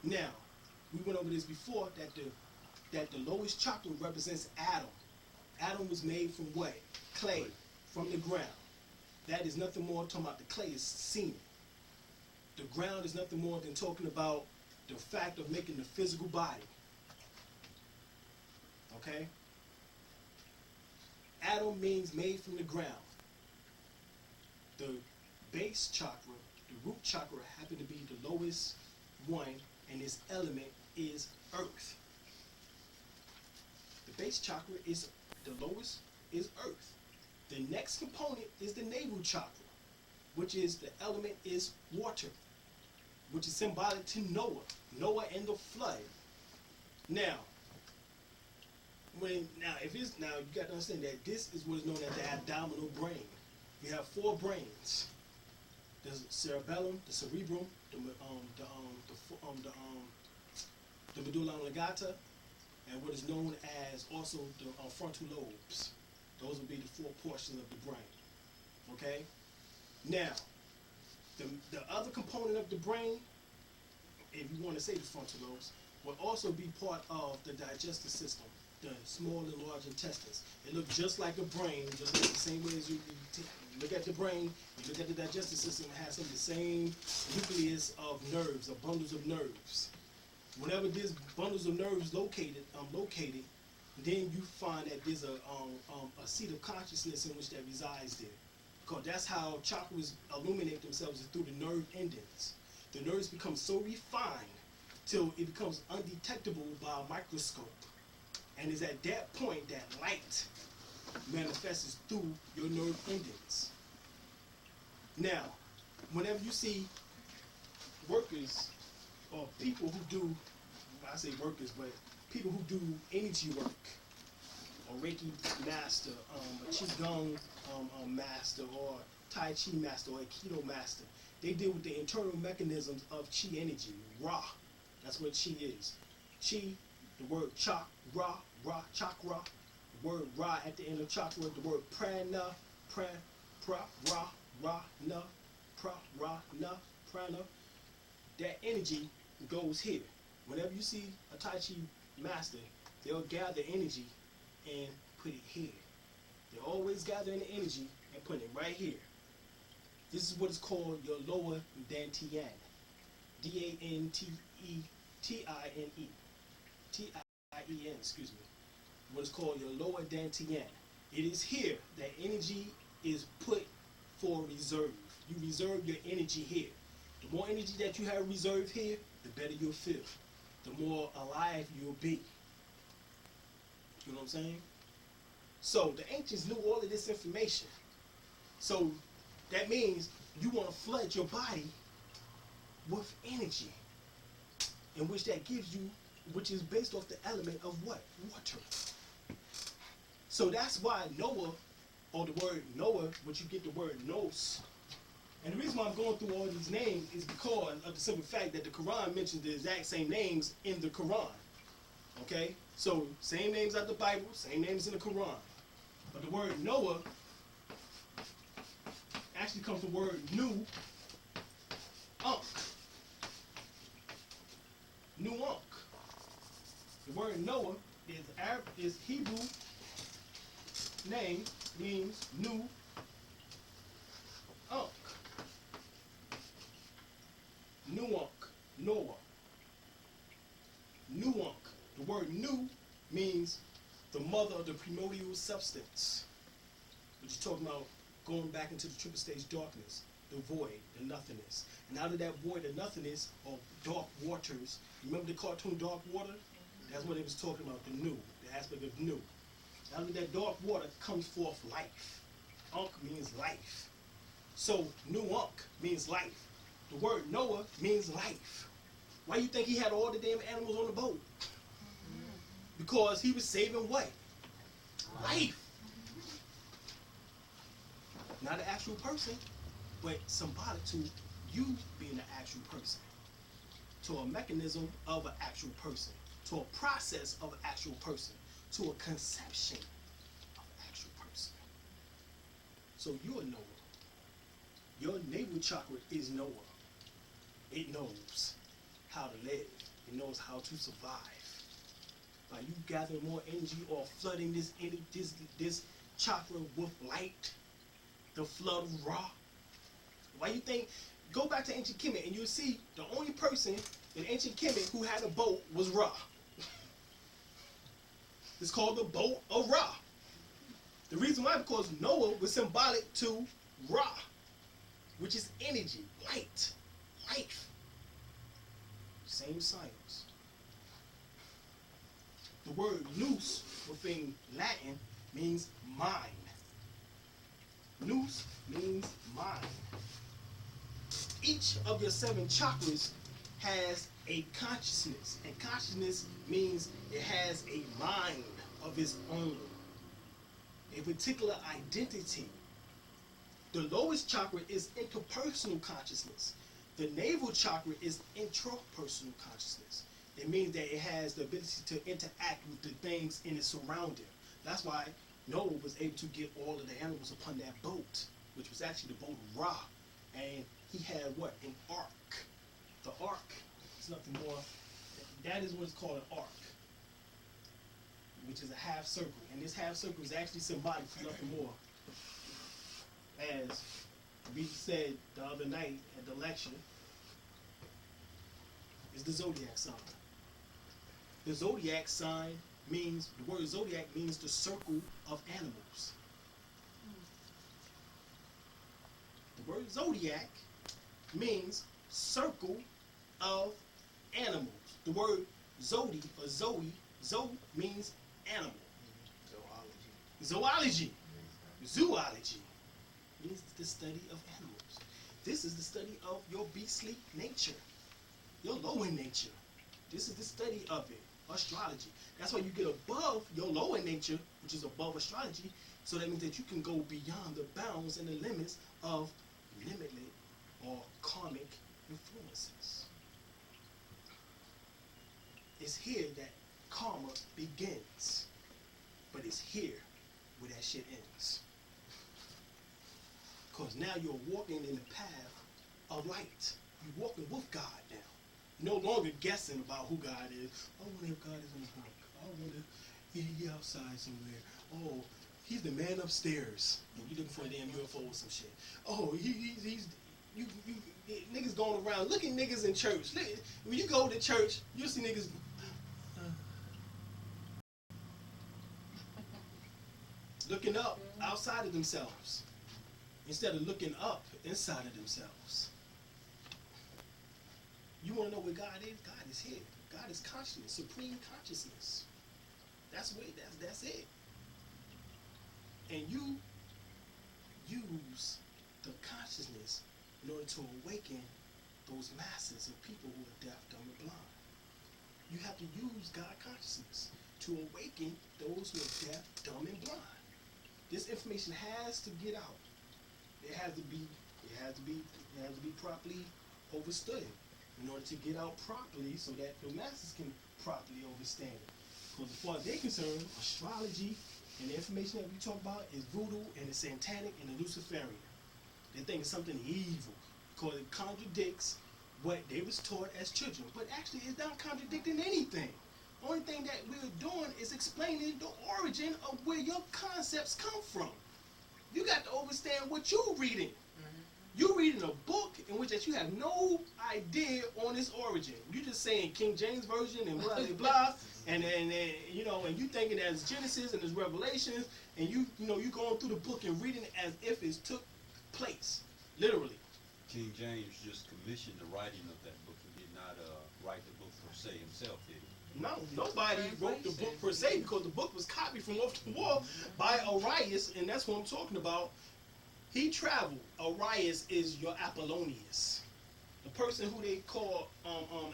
Now, we went over this before, that the lowest chakra represents Adam. Adam was made from what? Clay, from the ground. That is nothing more talking about the clay is semen. The ground is nothing more than talking about the fact of making the physical body. Okay? Adam means made from the ground. The base chakra, the root chakra, happen to be the lowest one, and its element is earth. The base chakra is the lowest is earth. The next component is the navel chakra, which is the element is water, which is symbolic to Noah and the flood. Now, you got to understand that this is what is known as the abdominal brain. You have four brains: the cerebellum, the cerebrum, the medulla oblongata, and what is known as also the frontal lobes. Those will be the four portions of the brain. Okay? Now, the other component of the brain, if you want to say the frontal lobes, will also be part of the digestive system, the small and large intestines. It looks just like a brain, just like the same way as you look at the brain, you look at the digestive system, it has some of the same nucleus of nerves, or bundles of nerves. Whenever there's bundles of nerves located, then you find that there's a seat of consciousness in which that resides there. Because that's how chakras illuminate themselves, is through the nerve endings. The nerves become so refined till it becomes undetectable by a microscope. And it's at that point that light manifests through your nerve endings. Now, whenever you see workers or people who do, I say workers, but people who do energy work, or Reiki master, a Qigong master, or Tai Chi master, or Aikido master, they deal with the internal mechanisms of Qi energy, Ra. That's what Qi is. Qi, the word chak, Ra, chakra, the word Ra at the end of chakra, the word prana, prana. That energy goes here. Whenever you see a Tai Chi master, they'll gather energy and put it here. They're always gathering the energy and putting it right here. This is what is called your lower dantian. D-A-N-T-E, T-I-N-E, T-I-E-N, excuse me. What is called your lower dantian. It is here that energy is put for reserve. You reserve your energy here. The more energy that you have reserved here, the better you'll feel. The more alive you'll be. You know what I'm saying? So the ancients knew all of this information. So that means you want to flood your body with energy, in which that gives you, which is based off the element of what? Water. So that's why Noah, or the word Noah, which you get the word nos. And the reason why I'm going through all these names is because of the simple fact that the Quran mentions the exact same names in the Quran. Okay? So, same names out the Bible, same names in the Quran. But the word Noah actually comes from the word nu, unk. Nu-unk. The word Noah is Hebrew name, means nu, unk. Nu-unk, Noah. Nu-unk. The word nu means the mother of the primordial substance. Which is talking about going back into the triple stage darkness, the void, the nothingness. And out of that void, the nothingness, or dark waters, remember the cartoon Dark Water? That's what it was talking about, the nu, the aspect of nu. Out of that dark water comes forth life. Unk means life. So nu-unk means life. The word Noah means life. Why you think he had all the damn animals on the boat? Because he was saving what? Life. Not an actual person, but symbolic to you being an actual person. To a mechanism of an actual person. To a process of an actual person. To a conception of an actual person. So you're Noah. Your navel chakra is Noah. It knows how to live. It knows how to survive. By you gathering more energy or flooding this chakra with light, the flood of Ra. Why you think? Go back to ancient Kemet and you'll see the only person in ancient Kemet who had a boat was Ra. It's called the boat of Ra. The reason why, because Noah was symbolic to Ra, which is energy, light, life. Same science. The word nous within Latin means mind. Nous means mind. Each of your 7 chakras has a consciousness, and consciousness means it has a mind of its own, a particular identity. The lowest chakra is interpersonal consciousness. The navel chakra is intrapersonal consciousness. It means that it has the ability to interact with the things in its surrounding. That's why Noah was able to get all of the animals upon that boat, which was actually the boat of Ra. And he had what? An ark. The ark is nothing more. That is what's called an ark, which is a half circle. And this half circle is actually symbolic for nothing more. As we said the other night at the lecture, is the zodiac sign. The zodiac sign means, the word zodiac means the circle of animals. The word zodiac means circle of animals. The word zodi or zoe, means animal. Zoology. Zoology means the study of animals. This is the study of your beastly nature, your lower nature. This is the study of it, astrology. That's why you get above your lower nature, which is above astrology, so that means that you can go beyond the bounds and the limits of limited or karmic influences. It's here that karma begins, but it's here where that shit ends. Because now you're walking in the path of light. You're walking with God now. You're no longer guessing about who God is. I wonder if God is in the book. I wonder if he's outside somewhere. Oh, he's the man upstairs. And you're looking for a damn UFO or some shit. Oh, he's niggas going around. Look at niggas in church. When you go to church, you'll see niggas looking up outside of themselves instead of looking up inside of themselves. You want to know where God is? God is here. God is consciousness, supreme consciousness. That's it. And you use the consciousness in order to awaken those masses of people who are deaf, dumb, and blind. You have to use God consciousness to awaken those who are deaf, dumb, and blind. This information has to get out. It has to be properly understood in order to get out properly so that the masses can properly understand it. Because as far as they're concerned, astrology and the information that we talk about is voodoo and it's satanic and the Luciferian. They think it's something evil because it contradicts what they was taught as children. But actually, it's not contradicting anything. Only thing that we're doing is explaining the origin of where your concepts come from. You got to understand what you're reading. You're reading a book in which that you have no idea on its origin. You're just saying King James Version and blah, blah, blah. And you thinking that it's Genesis and it's Revelations. And you going through the book and reading it as if it took place. Literally. King James just commissioned the writing of that book. He did not write the book per se himself, did he? No, nobody wrote the book per se because the book was copied from off the wall by Arius, and that's what I'm talking about. He traveled. Arius is your Apollonius. The person who they call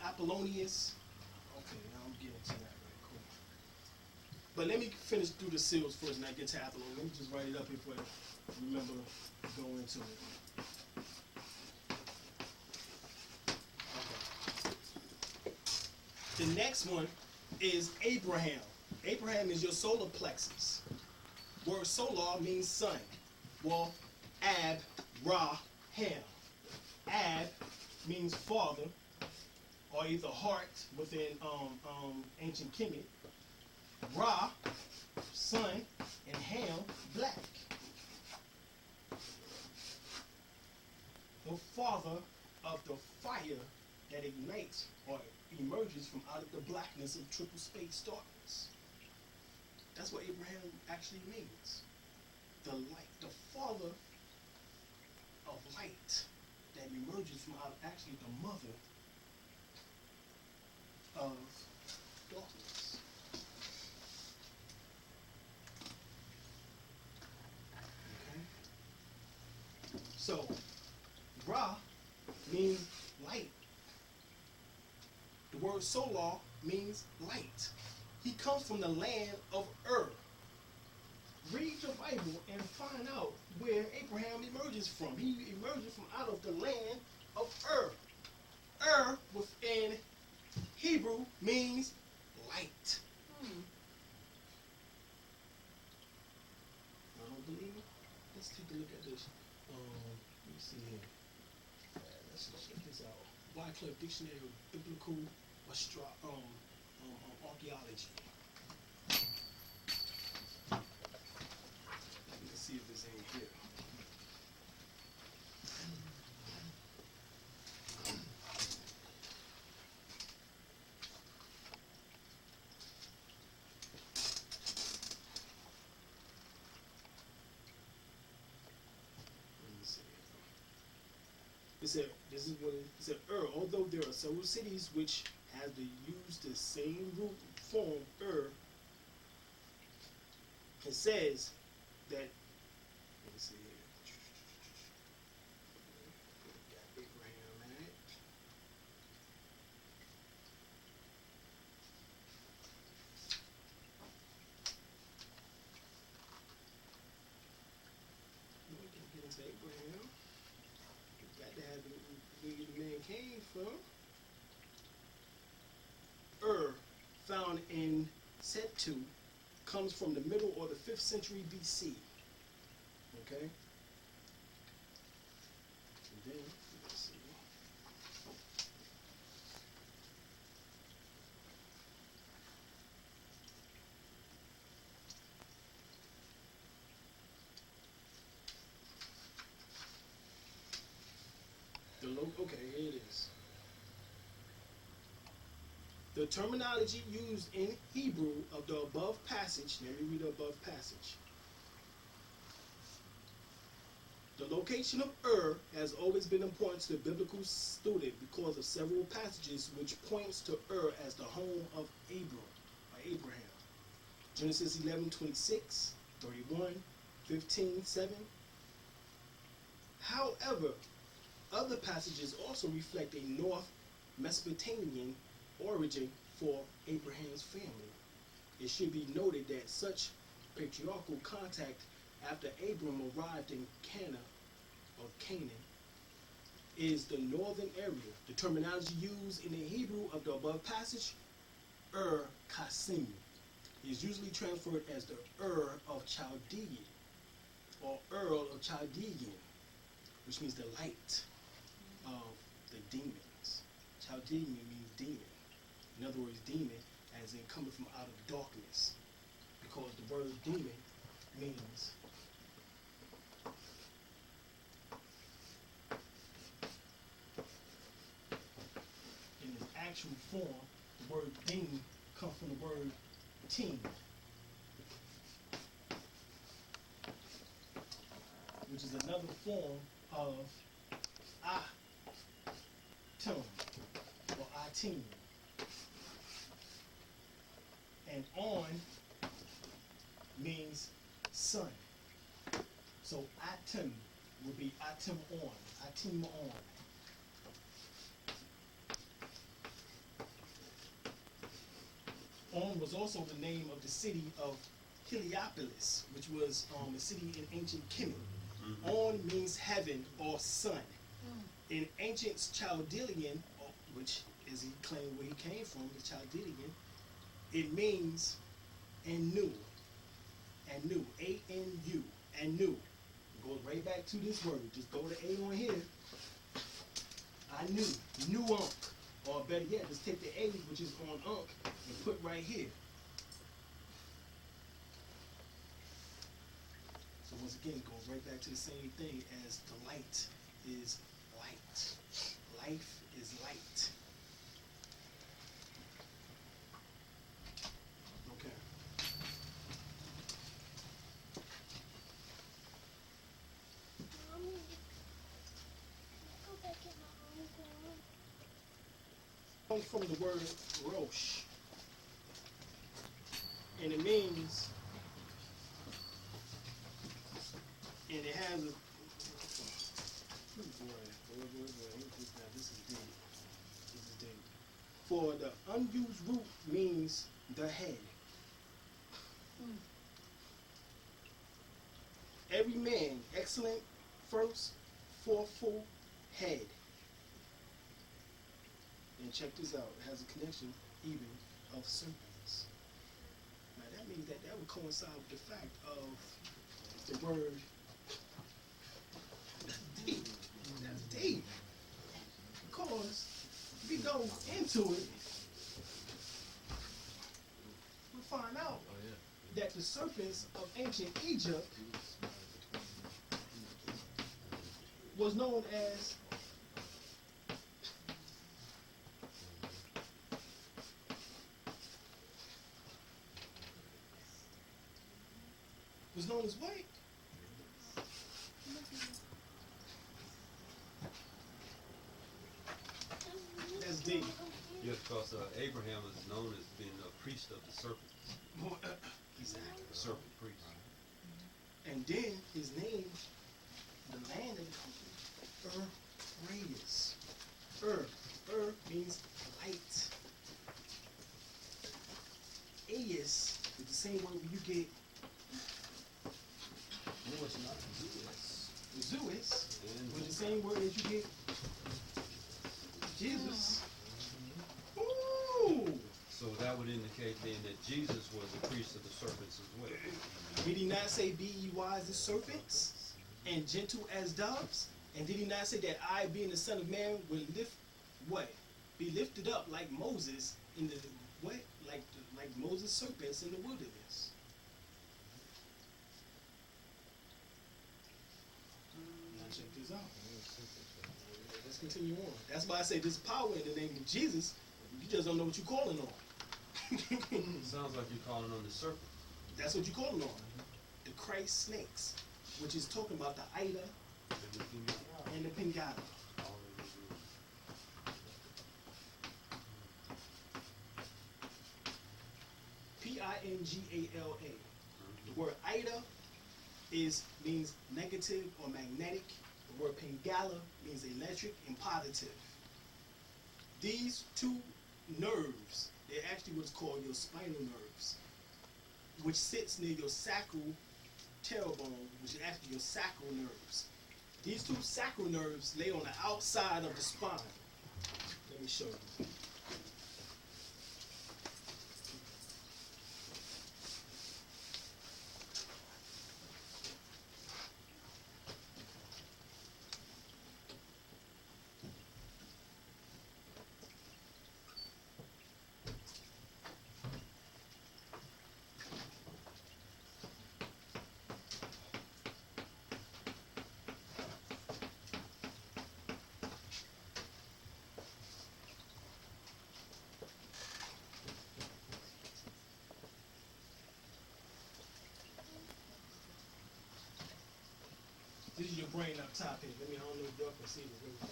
Apollonius. Okay, now I'm getting to that right cool. But let me finish through the seals first and I get to Apollonius. Let me just write it up here for you. Remember to go into it. Okay. The next one is Abraham. Abraham is your solar plexus. Word solar means sun. Well, Ab, Ra, Ham. Ab means father, or either heart within ancient Kemet. Ra, sun, and Ham, black. The father of the fire that ignites or emerges from out of the blackness of triple space darkness. That's what Abraham actually means. The light, the father of light that emerges from out, actually the mother of darkness. Okay? So, Ra means light. The word solar means light. He comes from the land of Ur. Read your Bible and find out where Abraham emerges from. He emerges from out of the land of Ur. Ur within Hebrew means light. I don't believe it. Let's take a look at this. Let me see here. Let's check this out. Wycliffe Dictionary of Biblical Archaeology. Let's see if it's in here. It said, this is what it said, although there are several cities which have used the same root form, it says that, let me see here. Got Abraham at. We can get into Abraham. Got to have where the man came from. Found in Setu, comes from the middle or the 5th century BC. Okay? And then, let's see. The terminology used in Hebrew of the above passage, let me read the above passage. The location of has always been important to the biblical student because of several passages which points to as the home of Abraham. Genesis 11:26, 31, 15, 7. However, other passages also reflect a North Mesopotamian origin for Abraham's family. It should be noted that such patriarchal contact after Abram arrived in Canaan is the northern area. The terminology used in the Hebrew of the above passage, Kasim, is usually transferred as the of Chaldean or Earl of Chaldean, which means the light of the demons. Chaldean means demon. In other words, demon as in coming from out of darkness, because the word demon means in its actual form, the word demon comes from the word team, which is another form of atum or atim. And on means sun. So atum would be atim on. On was also the name of the city of Heliopolis, which was a city in ancient Kemet. On means heaven or sun. In ancient Chaldean, which is he claimed where he came from, the Chaldean, it means Anu, A-N-U, Anu. It goes right back to this word. Just go to A on here. Anu, nuunk. Or better yet, just take the A, which is on unk, and put right here. So once again, it goes right back to the same thing as the light is light. Life is light. Okay. Comes from the word Rosh, and it means, and it has a, this is deep. For the unused root means the head. Every man, excellent, first, forthful head. And check this out, it has a connection even of serpents. Now that means that would coincide with the fact of the word. That's deep. That's deep. Because if we go into it, we'll find out that the serpents of ancient Egypt was known as what? That's deep. Yes, because Abraham is known as being a priest of the serpents. Exactly. Serpent priest. And then his name, the land that he comes from, Reyes. Means light. Aes is the same word where you get. No, it's not. Zeus, with the same word as you get Jesus. Ooh! So that would indicate then that Jesus was a priest of the serpents as well. Did he not say, be ye wise as serpents and gentle as doves? And did he not say that I, being the Son of Man, will be lifted up like Moses in the like Moses' serpents in the wilderness? Now check this out. Let's continue on. That's why I say there's power in the name of Jesus. just don't know what you're calling on. Sounds like you're calling on the serpent. That's what you're calling on. The Christ snakes, which is talking about the Ida and the Pingala. Pingala. The word Ida means negative or magnetic. The word Pingala means electric and positive. These two nerves, they're actually what's called your spinal nerves, which sits near your sacral tailbone, which is actually your sacral nerves. These two sacral nerves lay on the outside of the spine. Let me show you. This is your brain up top here. I don't know if y'all can see it really well.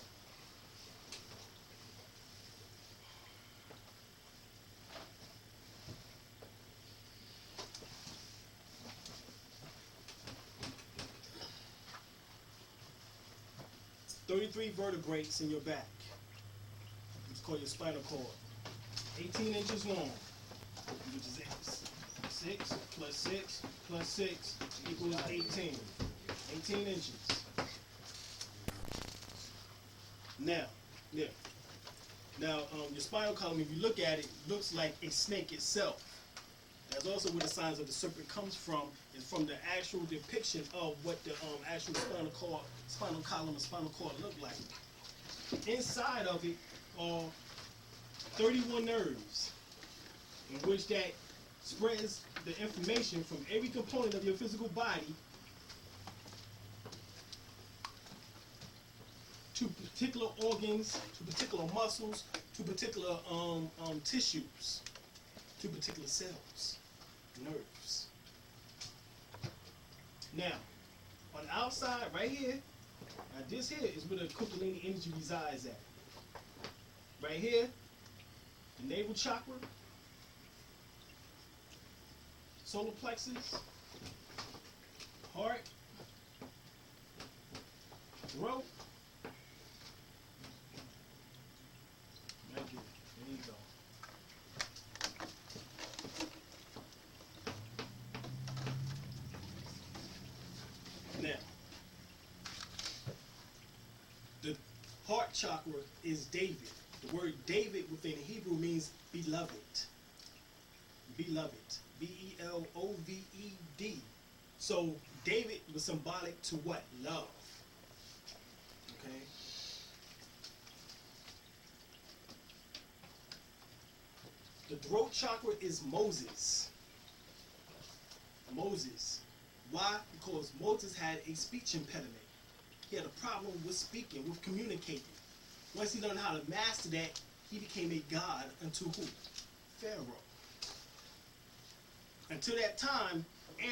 "33 vertebrates in your back. It's called your spinal cord. 18 inches long, which is X. 6 plus 6 plus 6 equals 18. 18 inches. Now, your spinal column, if you look at it, looks like a snake itself. That's also where the signs of the serpent comes from, is from the actual depiction of what the actual spinal column and spinal cord look like. Inside of it are 31 nerves, in which that spreads the information from every component of your physical body to particular organs, to particular muscles, to particular tissues, to particular cells, nerves. Now, on the outside, right here, now this here is where the Kundalini energy resides at. Right here, the navel chakra, solar plexus, heart, throat. Thank you. There you go. Now, the heart chakra is David. The word David within Hebrew means beloved. Beloved. Beloved. So David was symbolic to what? Love. Okay? The throat chakra is Moses. Moses. Why? Because Moses had a speech impediment. He had a problem with speaking, with communicating. Once he learned how to master that, he became a god unto who? Pharaoh. Until that time,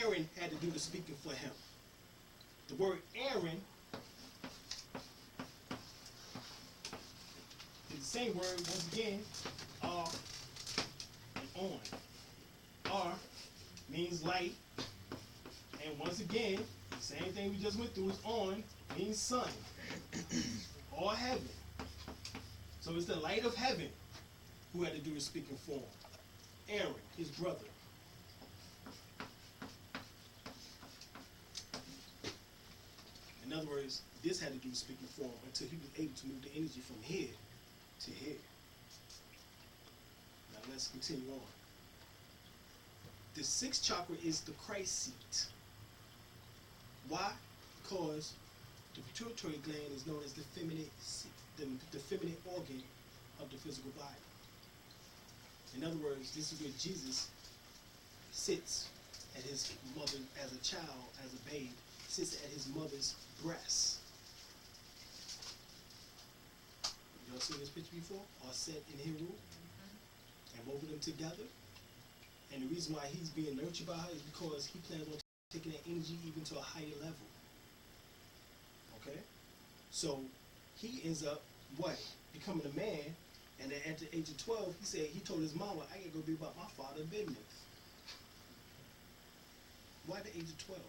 Aaron had to do the speaking for him. The word Aaron is the same word, once again, R and on. R means light, and once again, the same thing we just went through is on, means sun, or heaven. So it's the light of heaven who had to do the speaking for him. Aaron, his brother. In other words, this had to do the speaking for him until he was able to move the energy from here to here. Now let's continue on. The sixth chakra is the Christ seat. Why? Because the pituitary gland is known as the feminine organ of the physical body. In other words, this is where Jesus sits at his mother as a child, as a babe, sits at his mother's breast. Y'all seen this picture before? Or set in Heru? and molded them together. And the reason why he's being nurtured by her is because he plans on taking that energy even to a higher level. Okay? So he ends up what? Becoming a man, and then at the age of 12, he told his mama, I gotta go be about my father's business. Why the age of 12?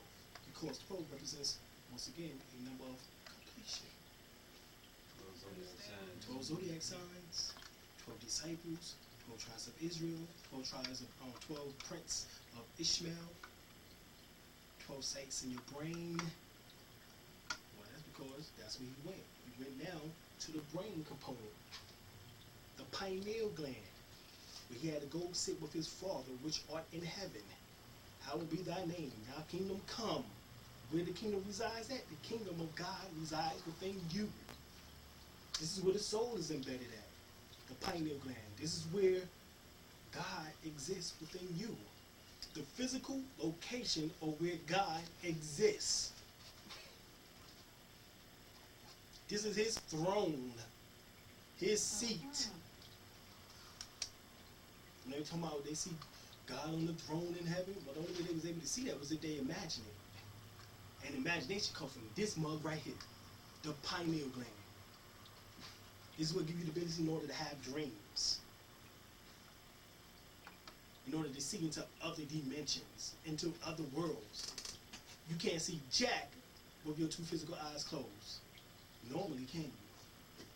Because 12 represents, once again, a number of completion. 12 zodiac signs, 12 disciples, 12 tribes of Israel, 12 tribes of 12 prince of Ishmael, 12 sites in your brain. Well, that's because that's where he went. He went now to the brain component, the pineal gland, where he had to go sit with his Father, which art in heaven. Hallowed be thy name, thy kingdom come. Where the kingdom resides at? The kingdom of God resides within you. This is where the soul is embedded at, the pineal gland. This is where God exists within you. The physical location of where God exists. This is his throne, his seat. And they're talking about they see God on the throne in heaven, but the only way they was able to see that was if they imagine it. And imagination comes from this mug right here, the pineal gland. This is what gives you the ability in order to have dreams, in order to see into other dimensions, into other worlds. You can't see jack with your two physical eyes closed. Normally, can you?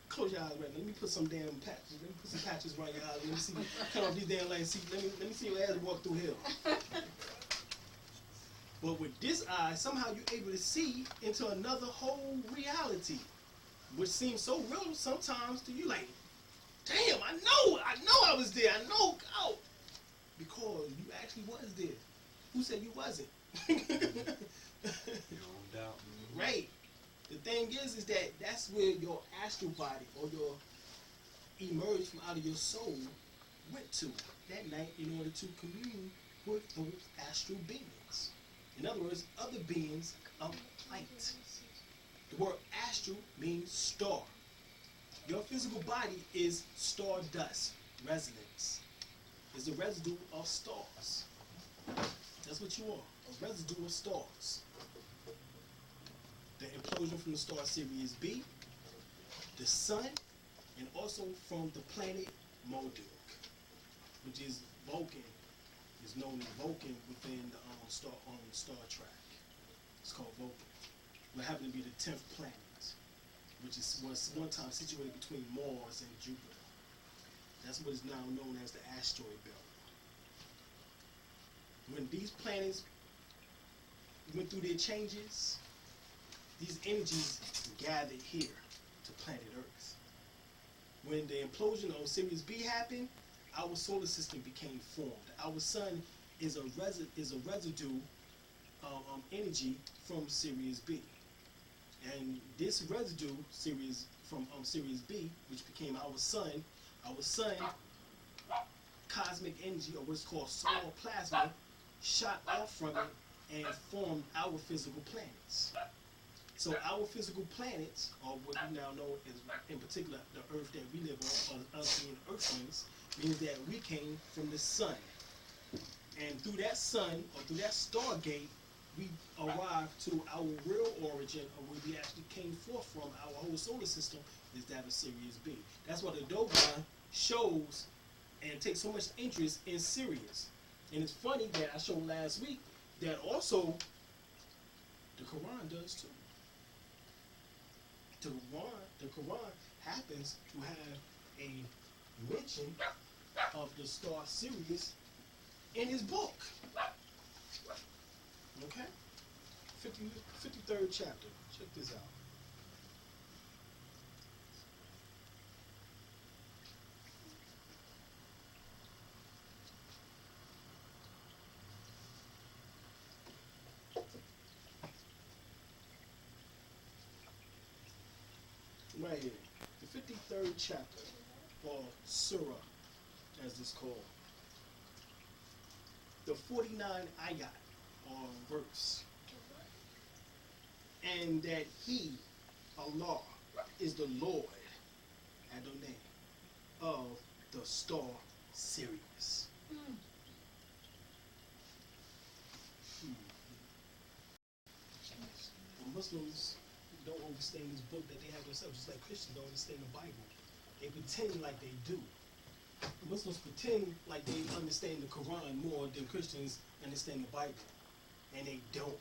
Close your eyes right now. Let me put some damn patches. Let me put some patches around your eyes. Let me see. Cut off these damn lights. See, let me see your ass walk through here. But with this eye, somehow you're able to see into another whole reality, which seems so real sometimes to you. Like, damn, I know I was there. I know, oh, because you actually was there. Who said you wasn't? Your own doubt. Right. The thing is that that's where your astral body or your emerge from out of your soul went to that night in order to commune with those astral beings. In other words, other beings of light. The word astral means star. Your physical body is stardust, resonance. It's a residue of stars. That's what you are, a residue of stars. The implosion from the star Sirius B, the sun, and also from the planet Marduk, which is Vulcan, is known as Vulcan within the Star Trek. It's called Vulcan. What happened to be the 10th planet, which was one time situated between Mars and Jupiter. That's what is now known as the asteroid belt. When these planets went through their changes, these energies gathered here to planet Earth. When the implosion of Sirius B happened, our solar system became formed. Our sun is a residue energy from Sirius B. And this residue from Sirius B, which became our sun, cosmic energy, or what's called solar plasma, shot off from it and formed our physical planets. So our physical planets, or what we now know as, in particular, the Earth that we live on, or us being Earthlings, means that we came from the sun. And through that sun, or through that stargate, we arrived to our real origin, or where we actually came forth from. Our whole solar system is that of Sirius B. That's why the Dogon shows and takes so much interest in Sirius. And it's funny that I showed last week that also the Quran does too. The Quran happens to have a mention of the star Sirius in his book. Okay? 53rd chapter. Check this out. Right here. The 53rd chapter, or Surah, as it's called. The 49 ayat, or verse. And that he, Allah, is the Lord, Adonai, of the star Sirius. The Muslims don't understand this book that they have themselves, just like Christians don't understand the Bible. They pretend like they do. Muslims pretend like they understand the Quran more than Christians understand the Bible, and they don't.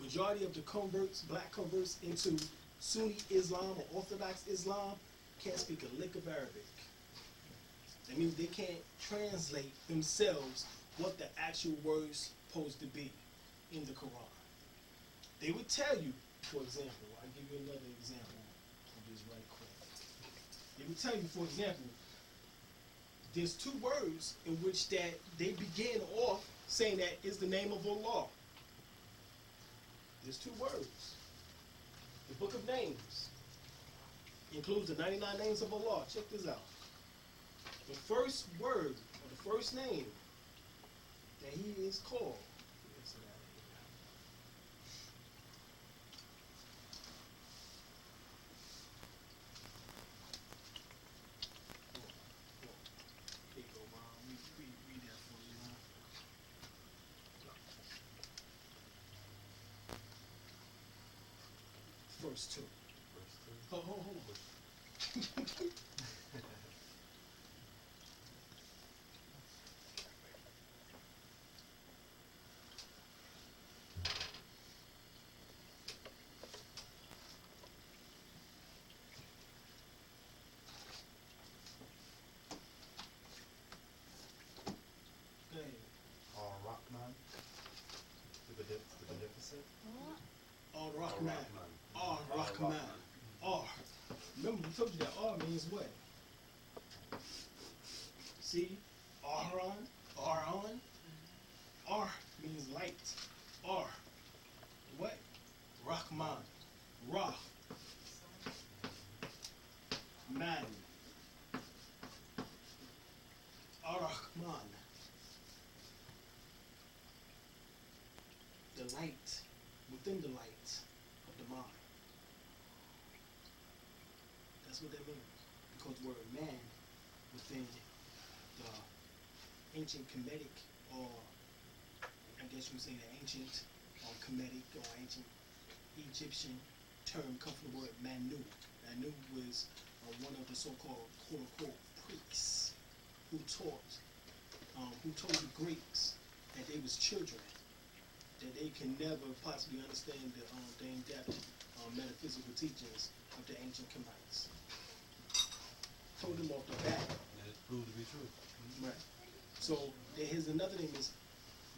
Majority of the converts, black converts into Sunni Islam or Orthodox Islam, can't speak a lick of Arabic. That means they can't translate themselves what the actual words supposed to be in the Quran. They would tell you, for example, I'll give you another example of this right quick. They would tell you, for example, there's two words in which that they begin off saying that is the name of Allah. There's two words. The book of names includes the 99 names of Allah. Check this out. The first word, or the first name that he is called. Here you go, Mom. Read that for you, Mom. First two. Hold on. Go ahead. Rahman, the beneficent. Ar-Rahman. Ar-Rahman. Ar. Remember, we told you that Ar means what? See? Aron. Aron. Ar means light. Ar. What? Rahman. Rah. Man. Ar-Rahman. The light within the light of the mind. That's what that means. Because the word man within the ancient Kemetic, or I guess you would say the ancient or Kemetic or ancient Egyptian term comes from the word Manu. Manu was one of the so-called quote-unquote priests who told the Greeks that they was children, that they can never possibly understand the in-depth metaphysical teachings of the ancient Kemites. Told them off the bat. And it proved to be true. Right. So his another name is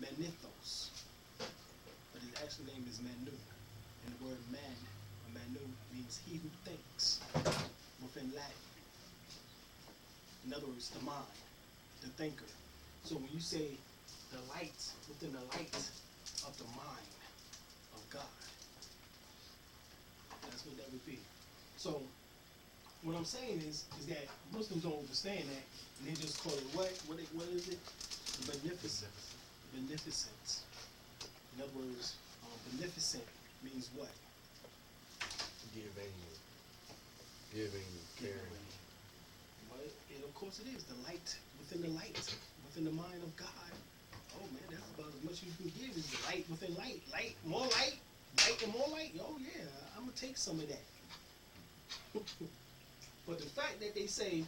Manithos, but his actual name is Manu. And the word man, or Manu, means he who thinks within Latin. In other words, the mind, the thinker. So when you say the light within the light of the mind of God, that's what that would be. So what I'm saying is that Muslims don't understand that, and they just call it what is it? Beneficent. Beneficent. In other words, beneficent means what? Giving, caring. Well, and of course it is the light, within the mind of God. Oh man, that's about as much as you can give is the light within light. Light, more light, light and more light. Oh yeah, I'm gonna take some of that. But the fact that they say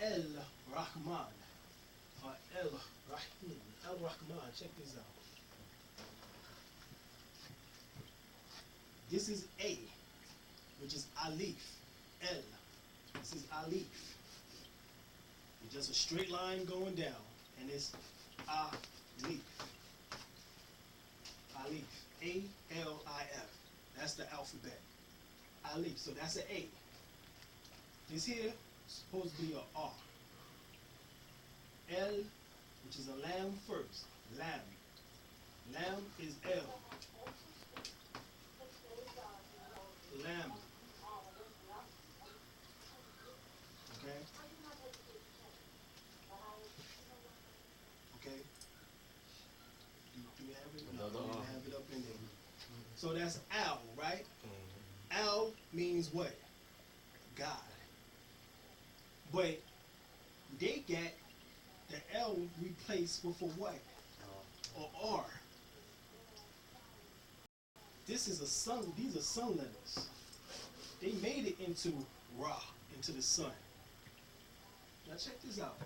El Rahman or El Rahim, El Rahman, check this out. This is A, which is Alif. El. This is Alif. It's just a straight line going down, and it's Alif. Alif. A-L-I-F. That's the alphabet. Alif. So that's an A. This here is supposed to be a R. L, which is a lamb first. Lamb. Lamb is L. Lamb. Okay? Okay? Do we have it? No, we don't have it up in there. So that's Al, right? Al means what? God. But we they got the L replaced with a what? Or R. This is a sun. These are sun letters. They made it into Ra, into the sun. Now check this out.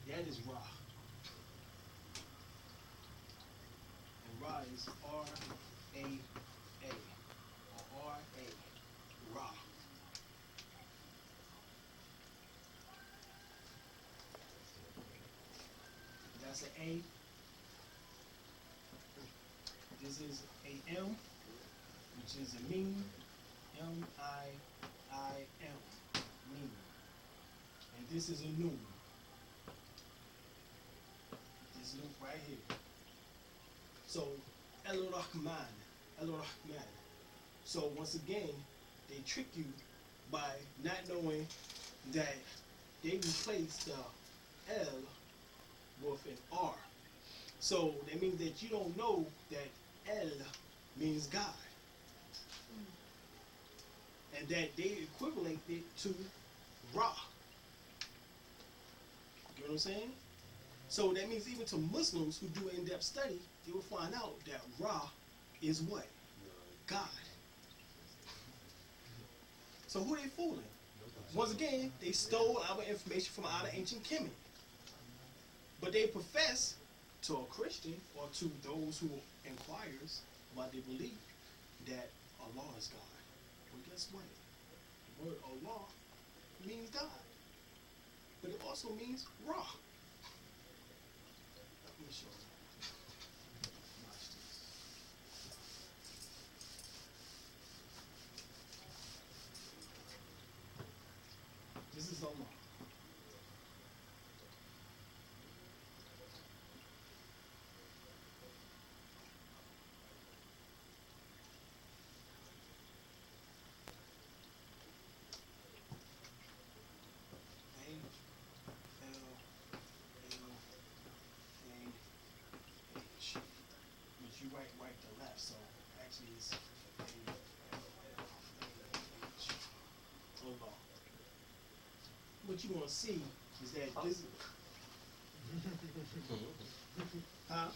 That is Ra. And Ra is R-A-A. Or R-A. Ra. That's an A. This is a M, which is a mean. M-I-I-M. Mean. And this is a noon. This loop right here. So, El-Rahman. El-Rahman. So, once again, they trick you by not knowing that they replaced the L with an R. So, that means that you don't know that El means God. And that they equivalent it to Ra. You know what I'm saying? So that means even to Muslims who do in-depth study, they will find out that Ra is what? God. So who they fooling? Once again, they stole our information from out of ancient Kemet. But they profess to a Christian or to those who inquires about their belief that Allah is God. Well, guess what? The word Allah means God. But it also means Ra. Let me show you. Watch this. This is Allah. Right to left, so actually it's hold on. What you want to see is that this. Huh?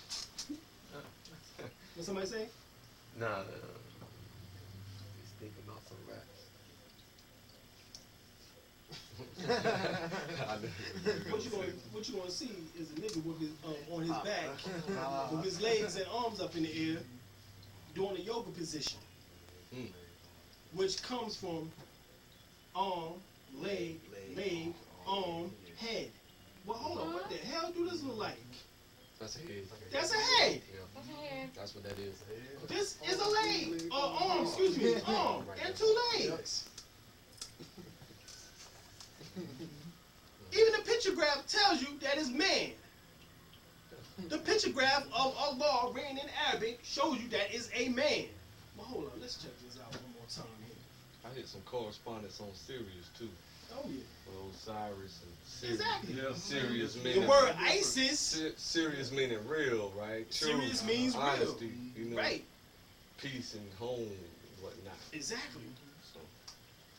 What somebody say? Nah. He's thinking about some raps. What you gonna see is a nigga with his on his back with his legs and arms up in the air doing a yoga position, which comes from arm, leg, arm, head. Well, hold on, what the hell do this look like? That's a head. That's a head. Yeah. That's what that is. This is a leg, arm, excuse me, arm and two legs. Even the picture graph tells you that it's man. The picture graph of Allah written in Arabic shows you that it's a man. But hold on, let's check this out one more time here. I hit some correspondence on Sirius too. Oh yeah. With Osiris and Sirius. Exactly. Yeah, Sirius meaning The word ISIS. Sirius meaning real, right? Sirius means honesty, real. You know, right. Peace and home and whatnot. Exactly. So,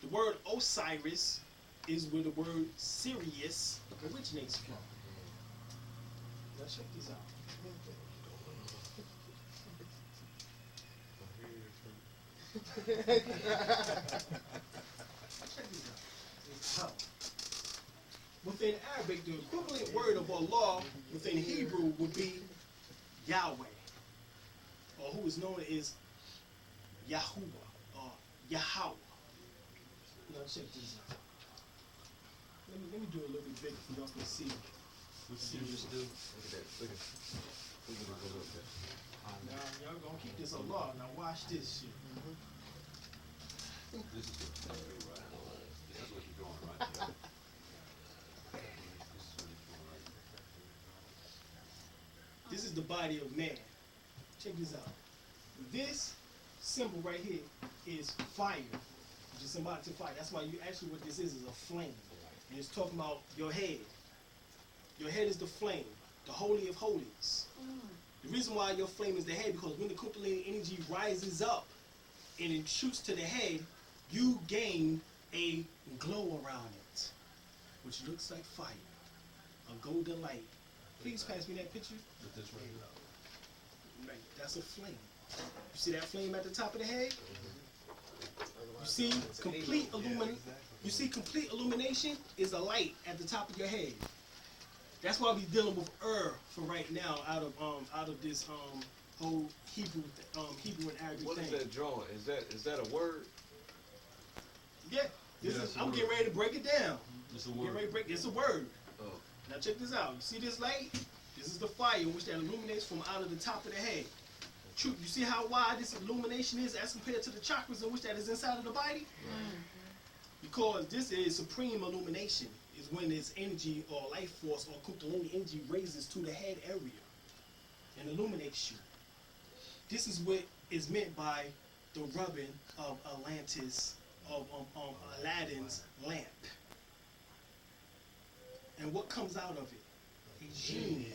The word Osiris is where the word Sirius originates from. Let's check this out. Check this out. It's how. Within Arabic, the equivalent word of Allah within Hebrew would be Yahweh, or who is known as Yahuwah or Yahweh. Now check this out. Let me do a little bit bigger so y'all can see. what Sirius do? Look at that. Look at that. Now y'all gonna keep this Allah. Now watch this shit. This is what you're doing, right? This is what you're doing, right? This is what you're doing, right? This is the body of man. Check this out. This symbol right here is fire, which is symbolic to fire. That's why you actually what this is a flame. And it's talking about your head. Your head is the flame, the holy of holies. The reason why your flame is the head, because when the Kundalini energy rises up and it shoots to the head, you gain a glow around it. which looks like fire, a golden light. Please pass me that picture. With this right here. Right, that's a flame. You see that flame at the top of the head? You see complete illumination. You see complete illumination is a light at the top of your head. That's why we're dealing with for right now out of this whole Hebrew and Arabic What thing. is that drawing? Is that a word? Yeah, Yeah, it's a I'm word. getting ready to break it down. It's a Getting word. ready to break. It's a word. Oh. Now check this out. You see this light? This is the fire which that illuminates from out of the top of the head. True. You see how wide this illumination is as compared to the chakras in which that is inside of the body? Because this is supreme illumination. Is when this energy or life force or Kundalini energy raises to the head area and illuminates you. This is what is meant by the rubbing of Atlantis, of Aladdin's lamp. And what comes out of it? A genie,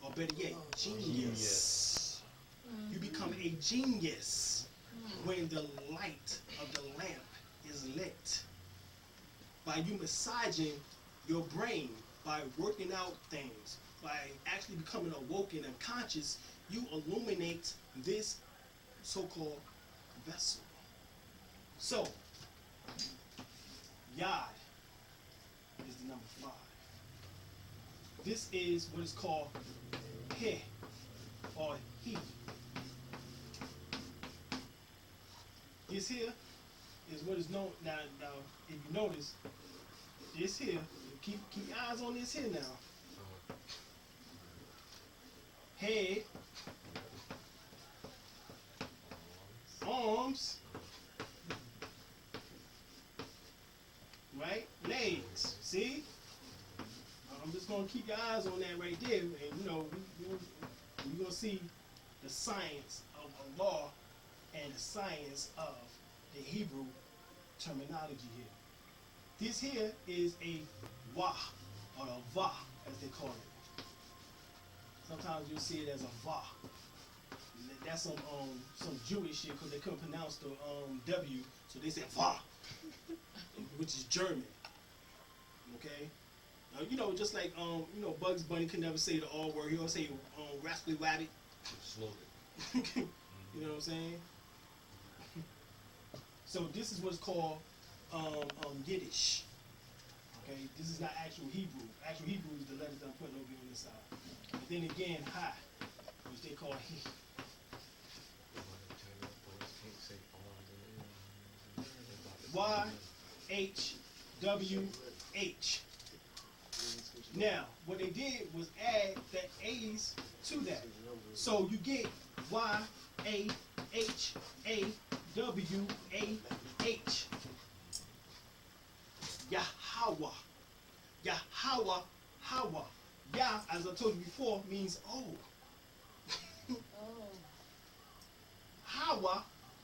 or better yet, genius. You become a genius when the light of the lamp is lit. By you massaging your brain, by working out things, by actually becoming awoken and conscious, you illuminate this so-called vessel. So, Yod is the number 5. This is what is called He or He. This here is what is known now. If you notice, this here, keep your eyes on this here now. Head, arms, right? Legs. See? I'm just gonna keep your eyes on that right there, and we're gonna see the science of Allah and the science of the Hebrew terminology here. This here is a wah, or a va, as they call it. Sometimes you'll see it as a va. That's some Jewish shit because they couldn't pronounce the W, so they said va, which is German. Okay, just like Bugs Bunny could never say the R word. He always say rascally rabbit. Slowly. You know what I'm saying? So this is what's called Yiddish. Okay, this is not actual Hebrew. Actual Hebrew is the letters that I'm putting over here on this side. But then again, Ha, which they call He. YHWH. Now, what they did was add the A's to that. So you get YAHAWAH. Yahweh. Yahweh. Hawa. Yah, as I told you before, means oh. Hawa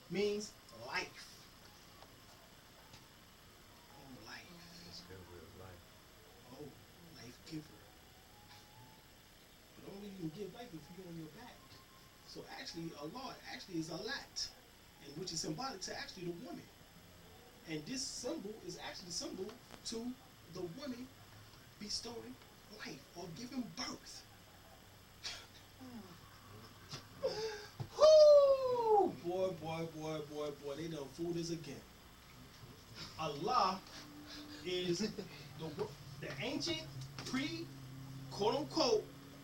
means life. Oh, life. Oh, life giver. But only you can give life if you're on your back. So actually, Allah actually is a lot, and which is symbolic to actually the woman. And this symbol is actually the symbol to the woman bestowing life or giving birth. Whoo! Boy, they done fooled us again. Allah is the ancient quote-unquote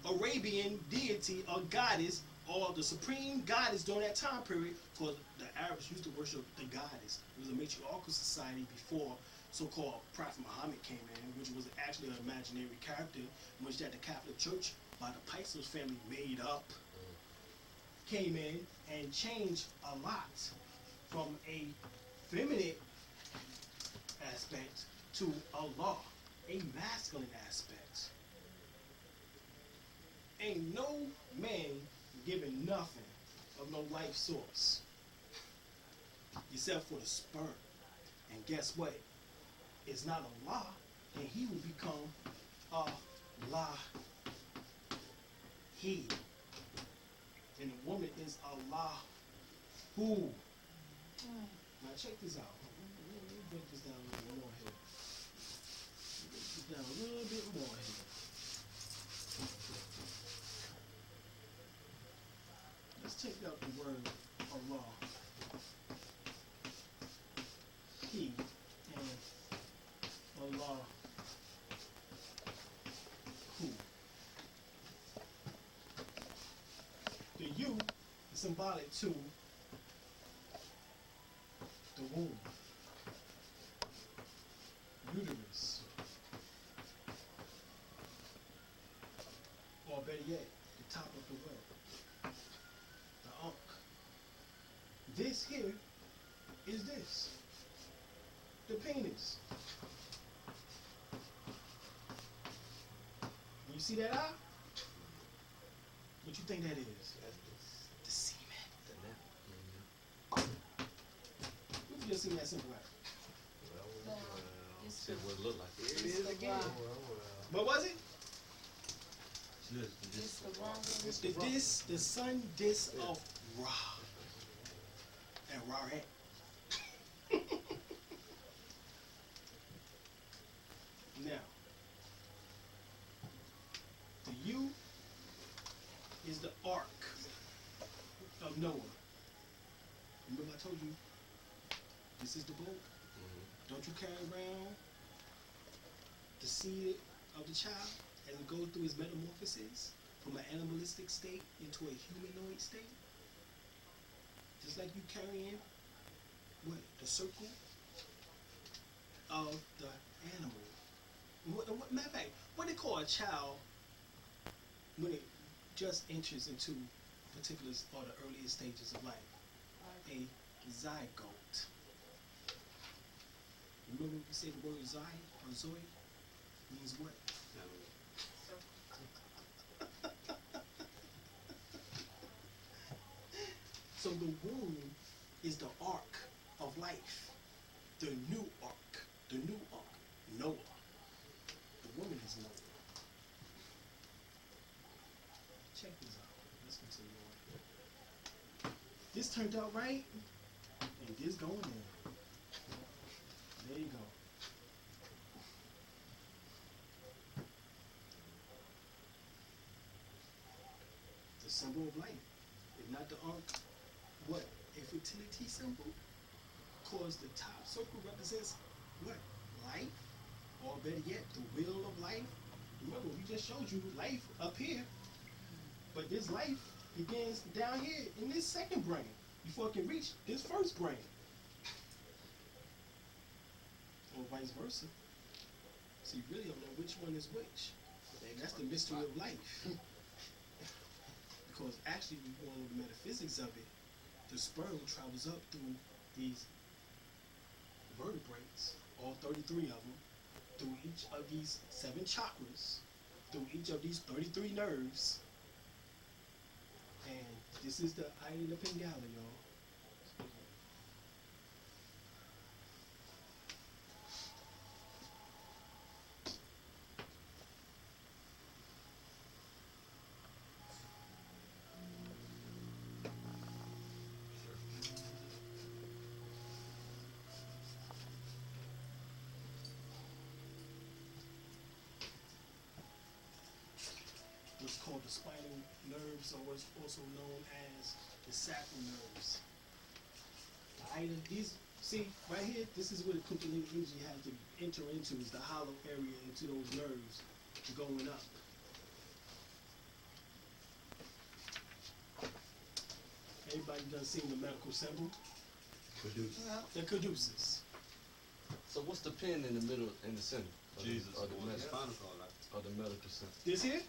Arabian deity or goddess, or the supreme goddess during that time period, because the Arabs used to worship the goddess. It was a matriarchal society before so-called Prophet Muhammad came in, which was actually an imaginary character, which that the Catholic Church by the Pisces family made up, came in and changed a lot from a feminine aspect to Allah, a masculine aspect. Ain't no man giving nothing of no life source except for the sperm. And guess what? It's not Allah, and he will become Allah. He. And the woman is Allah. Who? Now check this out. Let me break this down a little more here. down a little bit more here. Let's take out the word Allah. He and Allah. Who? The you is symbolic to the womb, uterus, or better yet, the top of the well, the ankh. This here is this, the penis. You see that eye? What you think that is? The semen. We've just seen that simple act. See what it look like. There it is again. What was it? It's the wrong one. The dis, the sun dis of Ra. And Ra. Now, the U is the ark of Noah. Remember I told you, this is the boat. Don't you carry around the seed of the child as it goes through its metamorphosis from an animalistic state into a humanoid state? Just like you carrying what? The circle of the animal. Matter of fact, what they call a child when it just enters into particulars or the earliest stages of life? A zygote. Remember we say the word zy or zoe means what? So the womb is the ark of life, the new ark, Noah. The woman is Noah. Check this out. Let's continue on. This turned out right, and this going in. There you go. The symbol of life. If not the ankh, what? A fertility symbol? Because the top circle represents what? Life? Or better yet, the will of life. Remember, we just showed you life up here. But this life begins down here in this second brain before it can reach this first brain. Or vice versa. So you really don't know which one is which. And that's the mystery of life. Because actually, when you go on the metaphysics of it, the sperm travels up through these vertebrates, all 33 of them, through each of these 7 chakras, through each of these 33 nerves. And this is the island of Pingala, y'all. What's called the spinal nerves, or what's also known as the sacral nerves. The item, these, see, right here, this is where the Kundalini energy has to enter into, is the hollow area into those nerves going up. Everybody done seen the medical symbol? The caduceus. So what's the pin in the middle, in the center? Jesus. Or the medical, Spinal cord, like. or the medical center? This here?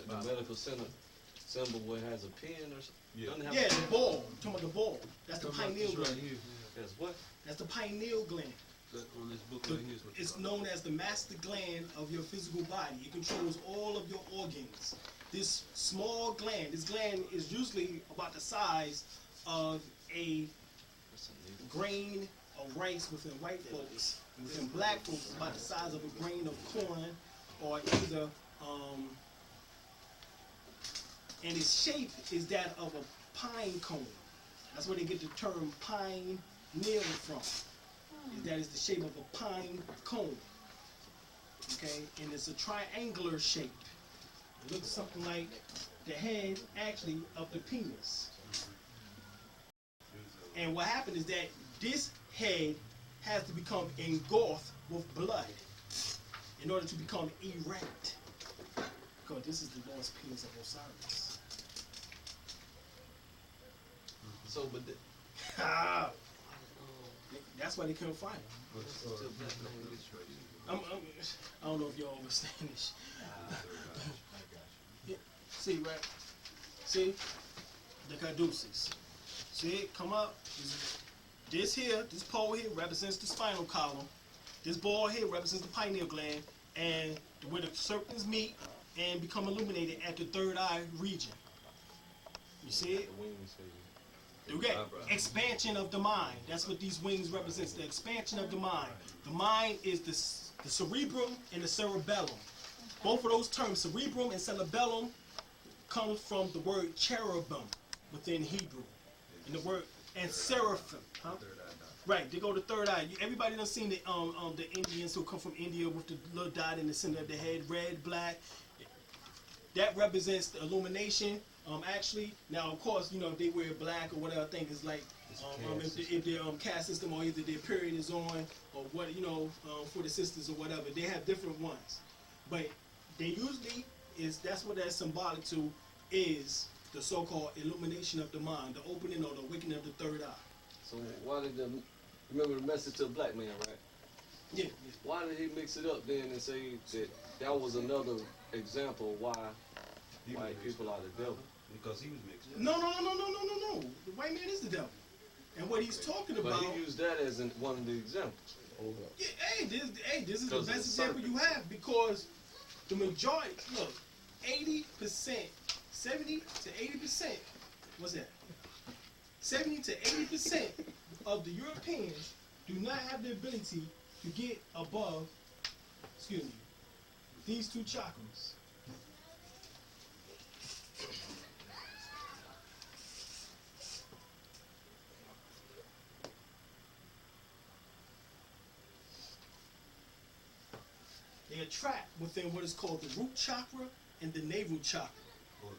The medical center symbol where it has a pin or something? Yeah. Doesn't it have Yeah, a the ball. I'm talking about the ball. That's the pineal gland. Yes, what? That's the pineal gland. On this book right here is what It's known as the master gland of your physical body. It controls all of your organs. This small gland, this gland is usually about the size of a That's a needle. grain of rice within white folks. And within black folks, it's about the size of a grain of corn, or either, and its shape is that of a pine cone. That's where they get the term pine nail from. That is the shape of a pine cone. Okay, and it's a triangular shape. It looks something like the head, actually, of the penis. And what happened is that this head has to become engulfed with blood in order to become erect. Because this is the Lord's penis of Osiris. So, but Ah, that's why they couldn't find him. I don't know if y'all understand this. Yeah, see, right? See? The caduceus. See it? Come up. This here, this pole here represents the spinal column. This ball here represents the pineal gland. And where the serpents meet and become illuminated at the third eye region. You see it? the wings. Okay, expansion of the mind. That's what these wings represents. The expansion of the mind. The mind is the cerebrum and the cerebellum. Both of those terms, cerebrum and cerebellum, comes from the word cherubim within Hebrew. And the word and seraphim. Huh? Right, they go to third eye. Everybody done seen the Indians who come from India with the little dot in the center of the head, red, black. That represents the illumination. Actually, now of course, you know, if they wear black or whatever, I think it's like if their caste system or either their period is on or what, you know, for the sisters or whatever, they have different ones. But they usually that's what that's symbolic to, is the so-called illumination of the mind, the opening or the awakening of the third eye. So why did remember the message to the black man, right? Yeah. Why did he mix it up then and say that was another example why white people are the devil? Because he was mixed up. No. The white man is the devil. And what he's talking about. But he used that as one of the examples. Yeah, this is the 'Cause best it's example you have, because the majority, look, 80%, 70 to 80%, what's that? 70 to 80% of the Europeans do not have the ability to get above, these two chakras. They are trapped within what is called the root chakra and the navel chakra. Or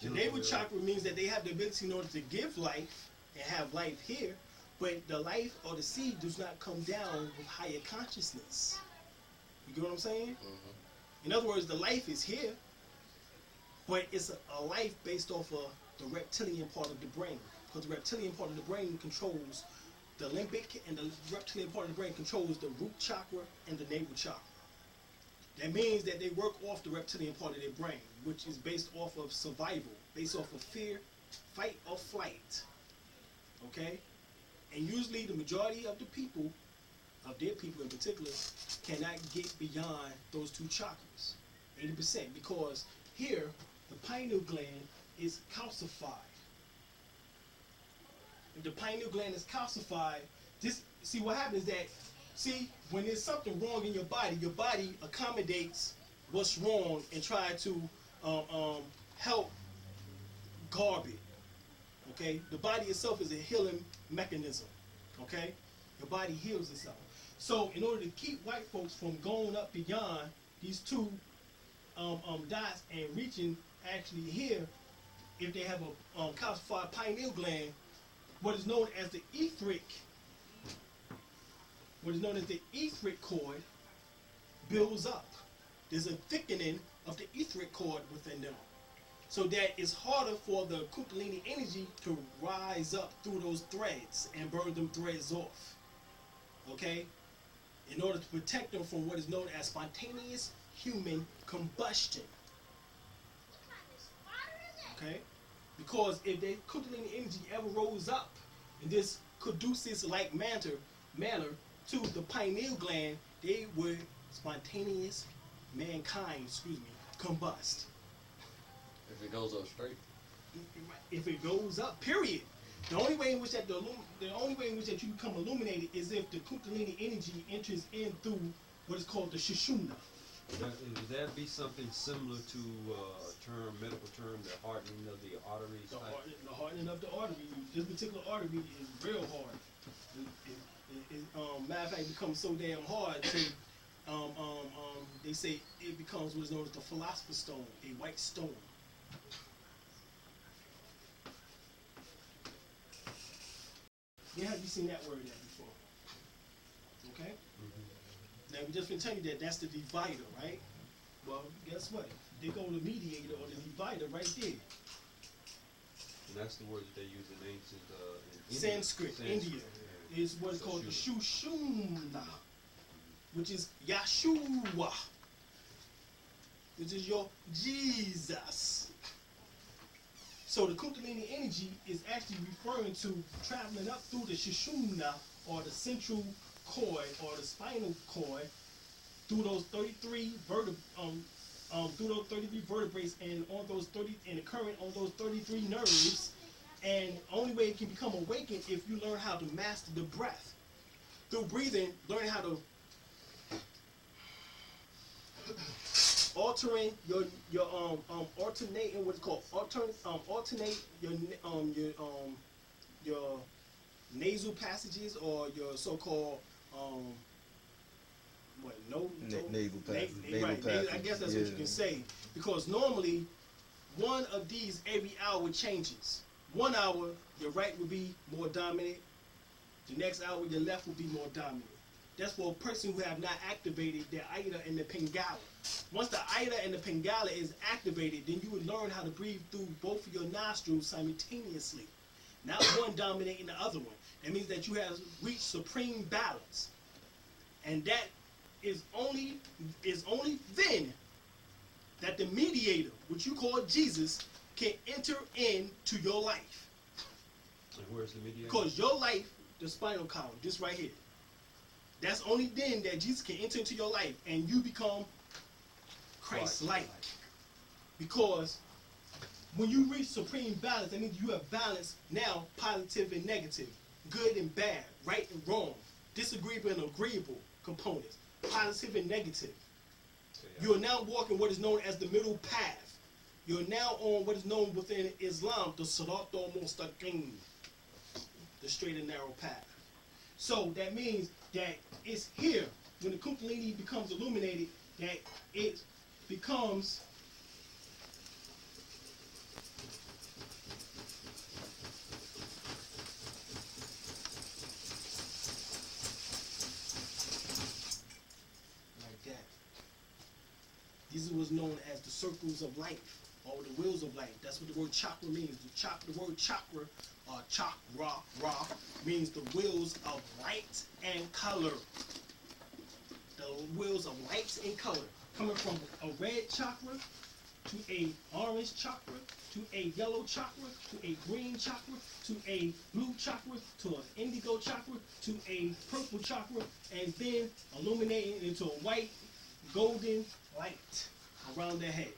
The navel chakra means that they have the ability in order to give life and have life here, but the life or the seed does not come down with higher consciousness. You get what I'm saying? Mm-hmm. In other words, the life is here, but it's a life based off of the reptilian part of the brain, because the reptilian part of the brain controls the limbic, and the reptilian part of the brain controls the root chakra and the navel chakra. That means that they work off the reptilian part of their brain, which is based off of survival, based off of fear, fight, or flight. Okay? And usually the majority of the people, of their people in particular, cannot get beyond those two chakras, 80%, because here, the pineal gland is calcified. If the pineal gland is calcified, see what happens is that, when there's something wrong in your body accommodates what's wrong and try to help garb it. Okay? The body itself is a healing mechanism. Okay? Your body heals itself. So in order to keep white folks from going up beyond these two dots and reaching actually here, if they have a calcified pineal gland, what is known as the etheric cord builds up. There's a thickening of the etheric cord within them, so that it's harder for the Kundalini energy to rise up through those threads and burn them threads off. Okay? In order to protect them from what is known as spontaneous human combustion. Okay? Because if the Kundalini energy ever rose up in this caduceus-like manner to the pineal gland, they would combust. If it goes up straight. If it goes up, period. The only way in which that you become illuminated is if the Kundalini energy enters in through what is called the Sushumna. Would that be something similar to medical term, the hardening of the arteries? The hardening of the artery. This particular artery is real hard. Matter of fact, it becomes so damn hard to they say it becomes what is known as the philosopher's stone, a white stone. Where have you seen that word at before? Okay? Now, we just been telling you that that's the divider, right? Well, guess what? They go the mediator or the divider right there. And that's the word that they use in ancient in Sanskrit, India, is what's called the Shushumna, which is Yahshua, which is your Jesus. So the Kundalini energy is actually referring to traveling up through the Shushumna, or the central cord, or the spinal cord, through those 33 vertebrae, and on those 30, and the current on those 33 nerves. And only way it can become awakened if you learn how to master the breath. Through breathing, learn how to alternating what's called alternate your nasal passages, or your so-called nasal passages. right. I guess that's what you can say, because normally one of these every hour changes. 1 hour, your right will be more dominant. The next hour, your left will be more dominant. That's for a person who have not activated their Ida and the Pingala. Once the Ida and the Pingala is activated, then you would learn how to breathe through both of your nostrils simultaneously. Not one dominating the other one. It means that you have reached supreme balance. And that is only then that the mediator, which you call Jesus, can enter into your life. And where's the mediator? Because your life, the spinal column, this right here, that's only then that Jesus can enter into your life and you become Christ-like. Because when you reach supreme balance, that means you have balance now, positive and negative, good and bad, right and wrong, disagreeable and agreeable components, positive and negative. You are now walking what is known as the middle path. You're now on what is known within Islam, the Sirat al-Mustaqim, the straight and narrow path. So that means that it's here, when the Kundalini becomes illuminated, that it becomes like that. These are what's known as the circles of life, or the wheels of life. That's what the word chakra means. The word chakra, chakra, means the wheels of light and color. The wheels of light and color. Coming from a red chakra to a orange chakra, to a yellow chakra, to a green chakra, to a blue chakra, to an indigo chakra, to a purple chakra, and then illuminating into a white, golden light around the head.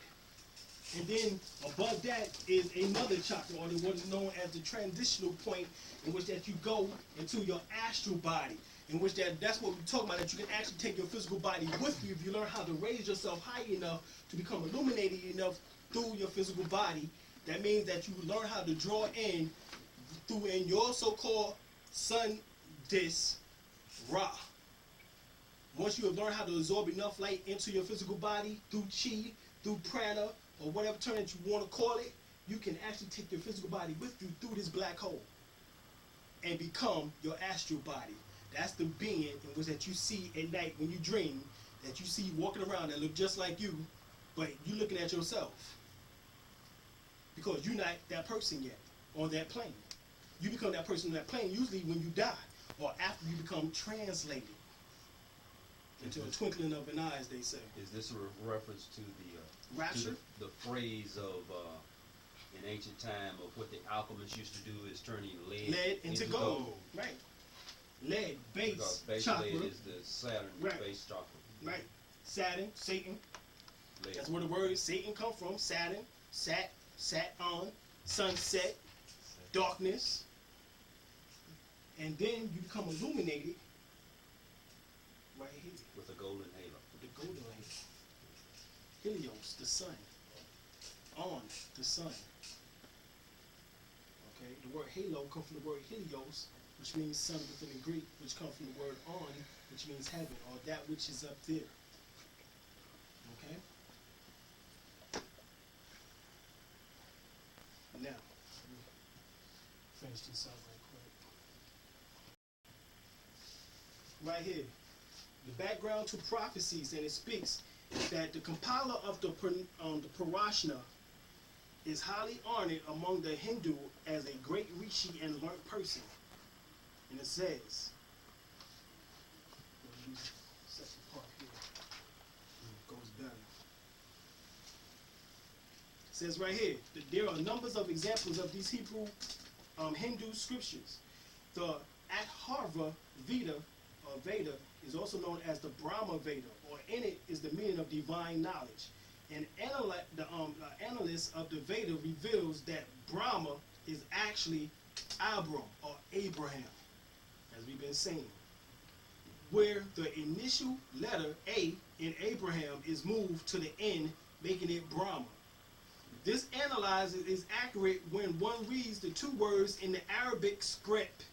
And then above that is another chakra, or what is known as the transitional point, in which that you go into your astral body, in which that's what we're talking about, that you can actually take your physical body with you if you learn how to raise yourself high enough to become illuminated enough through your physical body. That means that you learn how to draw in your so-called sun disk, Ra. Once you have learned how to absorb enough light into your physical body through chi, through prana, or whatever term that you want to call it, you can actually take your physical body with you through this black hole and become your astral body. That's the being in which that you see at night when you dream, that you see walking around that look just like you, but you're looking at yourself. Because you're not that person yet on that plane. You become that person on that plane usually when you die, or after you become translated into a twinkling of an eye, as they say. Is this a reference to the Rapture? to the phrase of in ancient time of what the alchemists used to do is turning lead into gold. Right. Lead, base, chakra. Lead is the Saturn base chakra. Right. Saturn, Satan. Lead. That's where the word Satan come from. Saturn, Saturn, sunset, darkness. And then you become illuminated right here. With a golden halo. With the golden halo. Helios, the sun. On, the sun. Okay, the word halo comes from the word Helios, which means sun within the Greek, which comes from the word on, which means heaven, or that which is up there. Okay? Now, finish this up right quick. Right here, the background to prophecies, and it speaks that the compiler of the Parashna is highly honored among the Hindu as a great rishi and learned person. And it says, second part here, it goes better. It says right here that there are numbers of examples of these Hebrew Hindu scriptures. The Atharva Veda, or Veda, is also known as the Brahma Veda, or in it is the meaning of divine knowledge. And analyst of the Veda reveals that Brahma is actually Abram, or Abraham, as we've been saying, where the initial letter A in Abraham is moved to the N, making it Brahma. This analysis is accurate when one reads the two words in the Arabic script,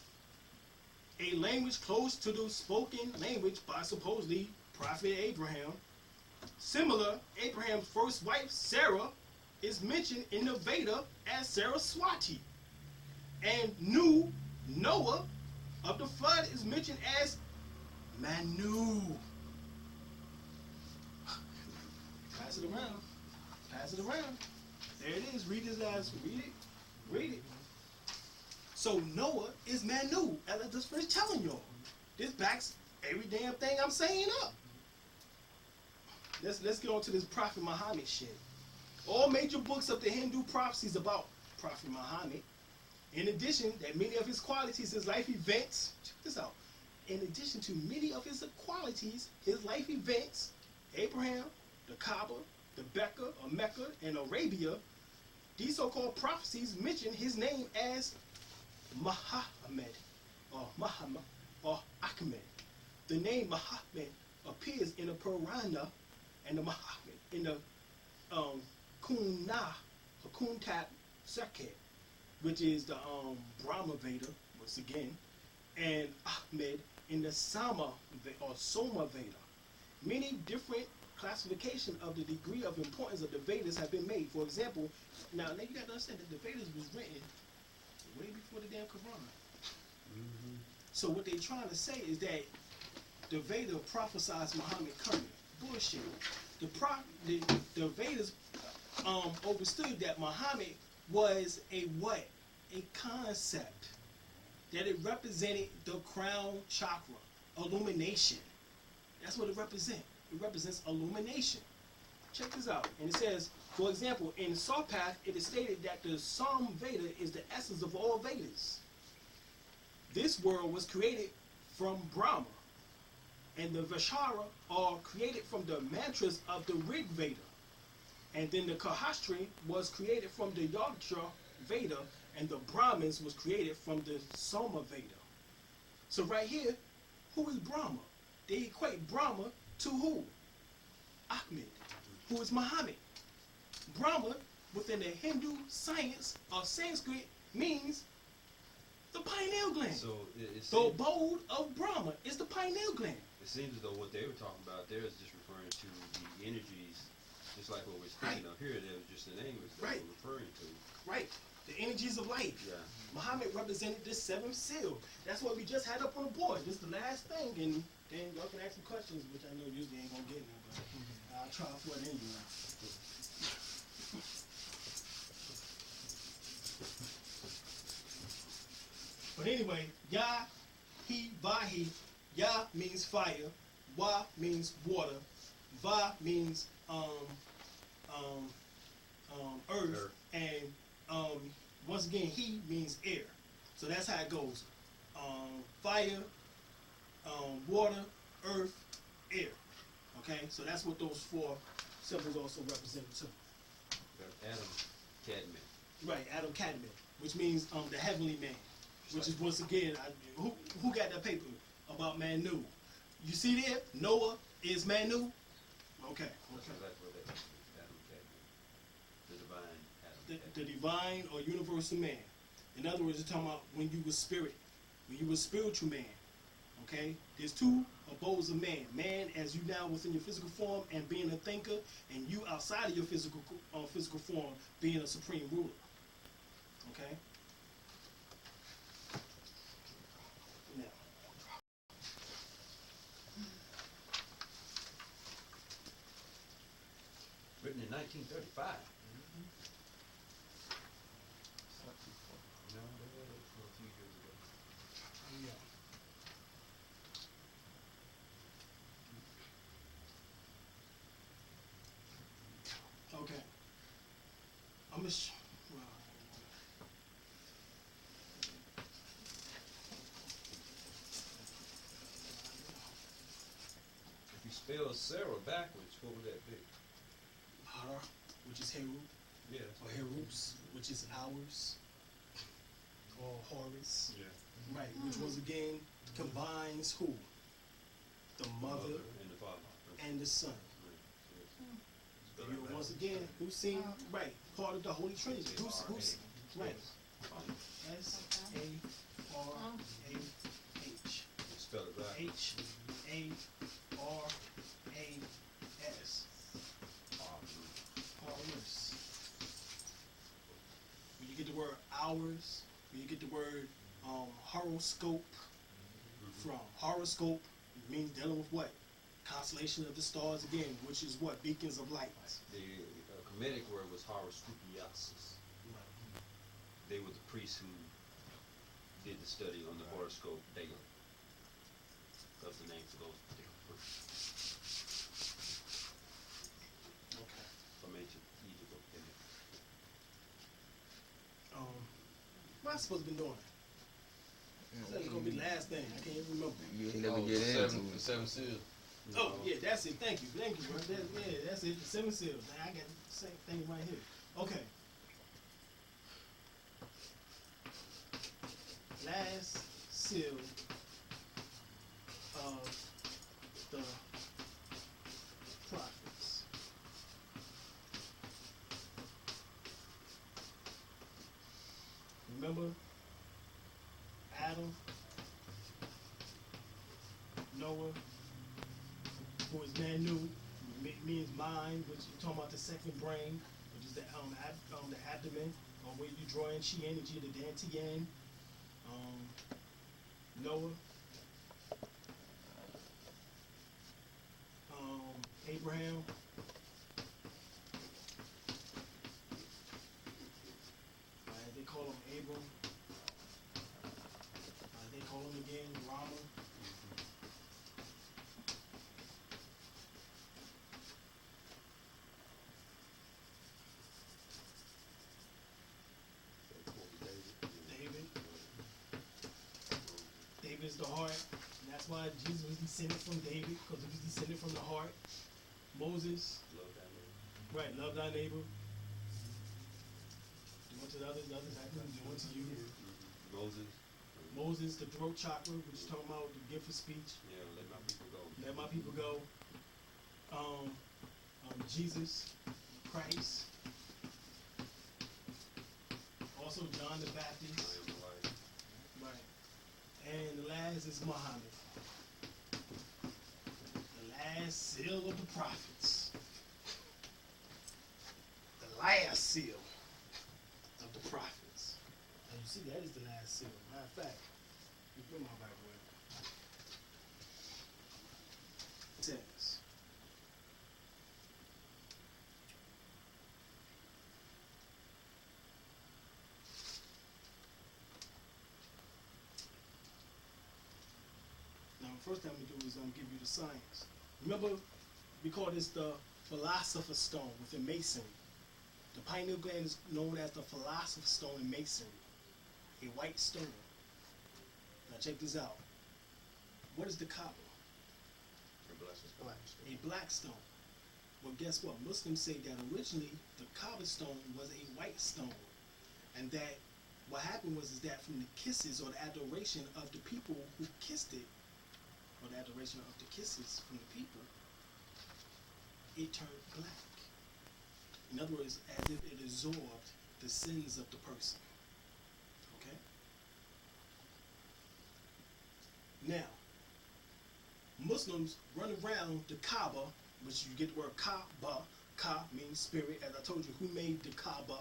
a language close to the spoken language by supposedly Prophet Abraham. Similar, Abraham's first wife, Sarah, is mentioned in the Veda as Saraswati. And Noah of the flood is mentioned as Manu. Pass it around. Pass it around. There it is. Read his ass. Read it. Read it. So Noah is Manu, as I just finished telling y'all. This backs every damn thing I'm saying up. Let's get on to this Prophet Muhammad shit. All major books of the Hindu prophecies about Prophet Muhammad. In addition, that many of his qualities, his life events, check this out. In addition to many of his qualities, his life events, Abraham, the Kaaba, the Becca or Mecca, and Arabia, these so-called prophecies mention his name as Muhammad or Muhammad or Ahmed. The name Muhammad appears in the Purana and the Muhammad in the Kuntat Circuit, which is the Brahma Veda, once again, and Ahmed in the Sama or Soma Veda. Many different classification of the degree of importance of the Vedas have been made. For example, now you got to understand that the Vedas was written way before the damn Quran. Mm-hmm. So what they're trying to say is that the Veda prophesies Muhammad coming. Bullshit. The Vedas understood that Muhammad was a what? A concept. That it represented the crown chakra, illumination. That's what it represents. It represents illumination. Check this out. And it says, for example, in Sarpath, it is stated that the Sam Veda is the essence of all Vedas. This world was created from Brahma, and the Vishara are created from the mantras of the Rig Veda. And then the Kahastri was created from the Yaksha Veda, and the Brahmins was created from the Soma Veda. So right here, who is Brahma? They equate Brahma to who? Ahmed, who is Muhammad. Brahma, within the Hindu science of Sanskrit, means the pineal gland. So the abode of Brahma is the pineal gland. It seems as though what they were talking about there is just referring to the energies, just like what we're speaking of here. There was just the language that Right. we're referring to. Right. The energies of life. Yeah. Muhammad represented this seventh seal. That's what we just had up on the board. This is the last thing, and then y'all can ask some questions, which I know usually ain't gonna get none, but I'll try for it anyway. But anyway, Yah, He, Vahi, Yah means fire, Wa means water, Va means earth, and once again, He means air. So that's how it goes. Fire, water, earth, air. Okay, so that's what those four symbols also represent too. Adam Cadman. Right, Adam Cadman, which means the heavenly man, which is once again, who got that paper about Manu? You see there, Noah is Manu. Okay, That's okay. exactly what that is. Adam Cadman. The divine Adam The Cadman. divine or universal man. In other words, it's talking about when you were spirit. when you were a spiritual man, okay, there's two abodes of man. Man as you now within your physical form and being a thinker, and you outside of your physical form being a supreme ruler. Okay? Now, Written in 1935. No, they had it for a few years ago. yeah. Okay. I'm gonna If you spell Sarah backwards, what would that be? Har, which is Heru, Yeah. or Herus, which is ours, or Horus. Yeah. Right, which once again combines who? The mother And the father. and the son. Spell You it once backwards. again, who's seen, right, part of the Holy Trinity. Who's right. S-A-R-A-H. Spell it backwards. H-A-R-A-S. Horus. When you get the word hours, when you get the word horoscope from. Horoscope means dealing with what? Constellation of the stars again, which is what? Beacons of light. The Kemetic word was horoscopiasis. They were the priests who did the study on the horoscope daily. Because the names of those particular persons Okay. from ancient Egypt or Kemet. What am I supposed to be doing? That's gonna be the last thing. I can't even remember. You ain't never Oh, get the into seven, it. the seven seals. Oh, yeah, that's it. Thank you, bro. Yeah, that's it. The 7 seals. Now, I got the same thing right here. Okay. Last seal of the prophets. Remember Adam, Noah, who is man new, means mind, which you're talking about the second brain, which is the abdomen, where you draw in chi energy, the dantian. Noah, Abraham, they call him Abram. They call him again Rama. David. David is the heart, and that's why Jesus was descended from David, because he was descended from the heart. Moses, Love that name. right, love thy neighbor. Do unto the others have to do unto you. Moses. Moses, the throat chakra, which is talking about the gift of speech. Yeah, let my people go. Let my people go. Jesus, Christ. Also John the I Baptist. am the light. Right. And the last is Muhammad. The last seal of the prophets. The last seal of the prophets. And you see, that is the last seal. Matter of fact, you put my Bible in. It says, now, first thing I'm going to do is give you the science. Remember, we call this the philosopher's stone within masonry. The pineal gland is known as the philosopher's stone in masonry. A white stone. Now check this out. What is the copper? A black stone. Well, guess what? Muslims say that originally the Kaaba stone was a white stone, and that what happened was is that from the kisses or the adoration of the people who kissed it, or the adoration of the kisses from the people, it turned black. In other words, as if it absorbed the sins of the person. Okay? Now, Muslims run around the Kaaba, which you get the word Kaaba. Ka means spirit. As I told you, who made the Kaaba?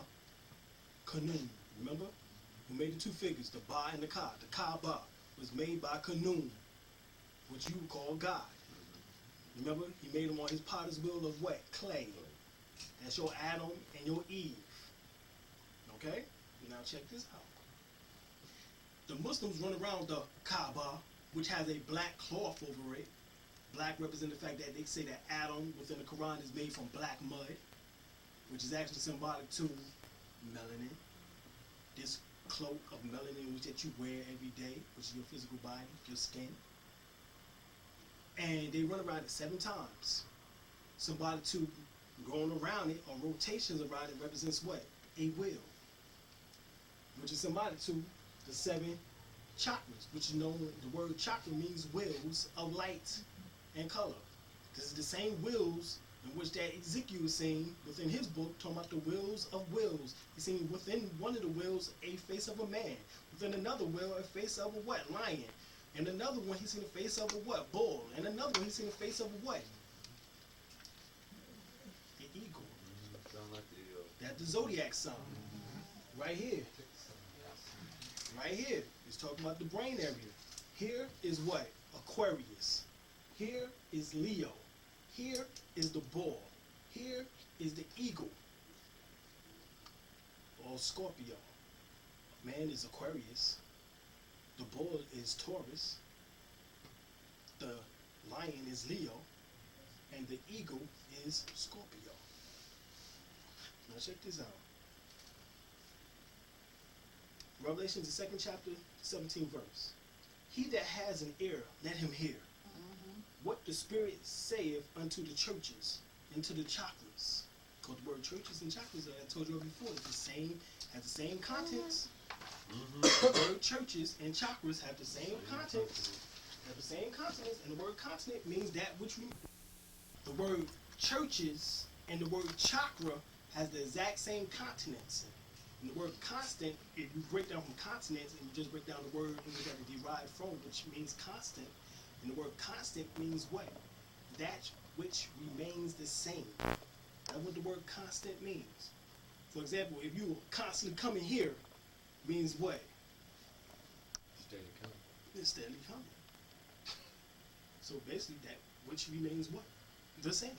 Kanun. Remember? Who made the two figures, the Ba and the Ka. The Kaaba was made by Kanun, which you call God. Remember? He made them on his potter's wheel of what? Clay. That's your Adam and your Eve. Okay? Now check this out. The Muslims run around the Kaaba, which has a black cloth over it. Black represents the fact that they say that Adam within the Quran is made from black mud, which is actually symbolic to melanin. This cloak of melanin which that you wear every day, which is your physical body, your skin. And they run around it 7 times. Symbolic to going around it, or rotations around it, represents what? A wheel. Which is symbolic to the 7 chakras, which you know the word chakra means wheels of light and color. This is the same wheels in which that Ezekiel is seeing within his book, talking about the wheels of wheels. He's seeing within one of the wheels a face of a man. Within another wheel, a face of a what? Lion. And another one, he's seen the face of a what? Bull. And another one, he's seen the face of a what? An eagle. Sound like the That's the zodiac sign. Right here. Right here. He's talking about the brain area. Here is what? Aquarius. Here is Leo. Here is the bull. Here is the eagle. Or Scorpio. Man is Aquarius. The bull is Taurus. The lion is Leo. And the eagle is Scorpio. Now check this out. Revelation, the 2nd chapter, 17th verse. He that has an ear, let him hear what the Spirit saith unto the churches and to the chakras. Because the word churches and chakras, I told you before, it's the same, has the same contents. The word churches and chakras have the same contents. Have the same consonants, and the word consonant means that which we. The word churches and the word chakra has the exact same consonants. And the word constant, if you break down from consonants and you just break down the word and you got to derive from, which means constant. And the word constant means what? That which remains the same. That's what the word constant means. For example, if you constantly coming here, means what? Steady coming. It's steadily coming. So basically that which remains what? The same.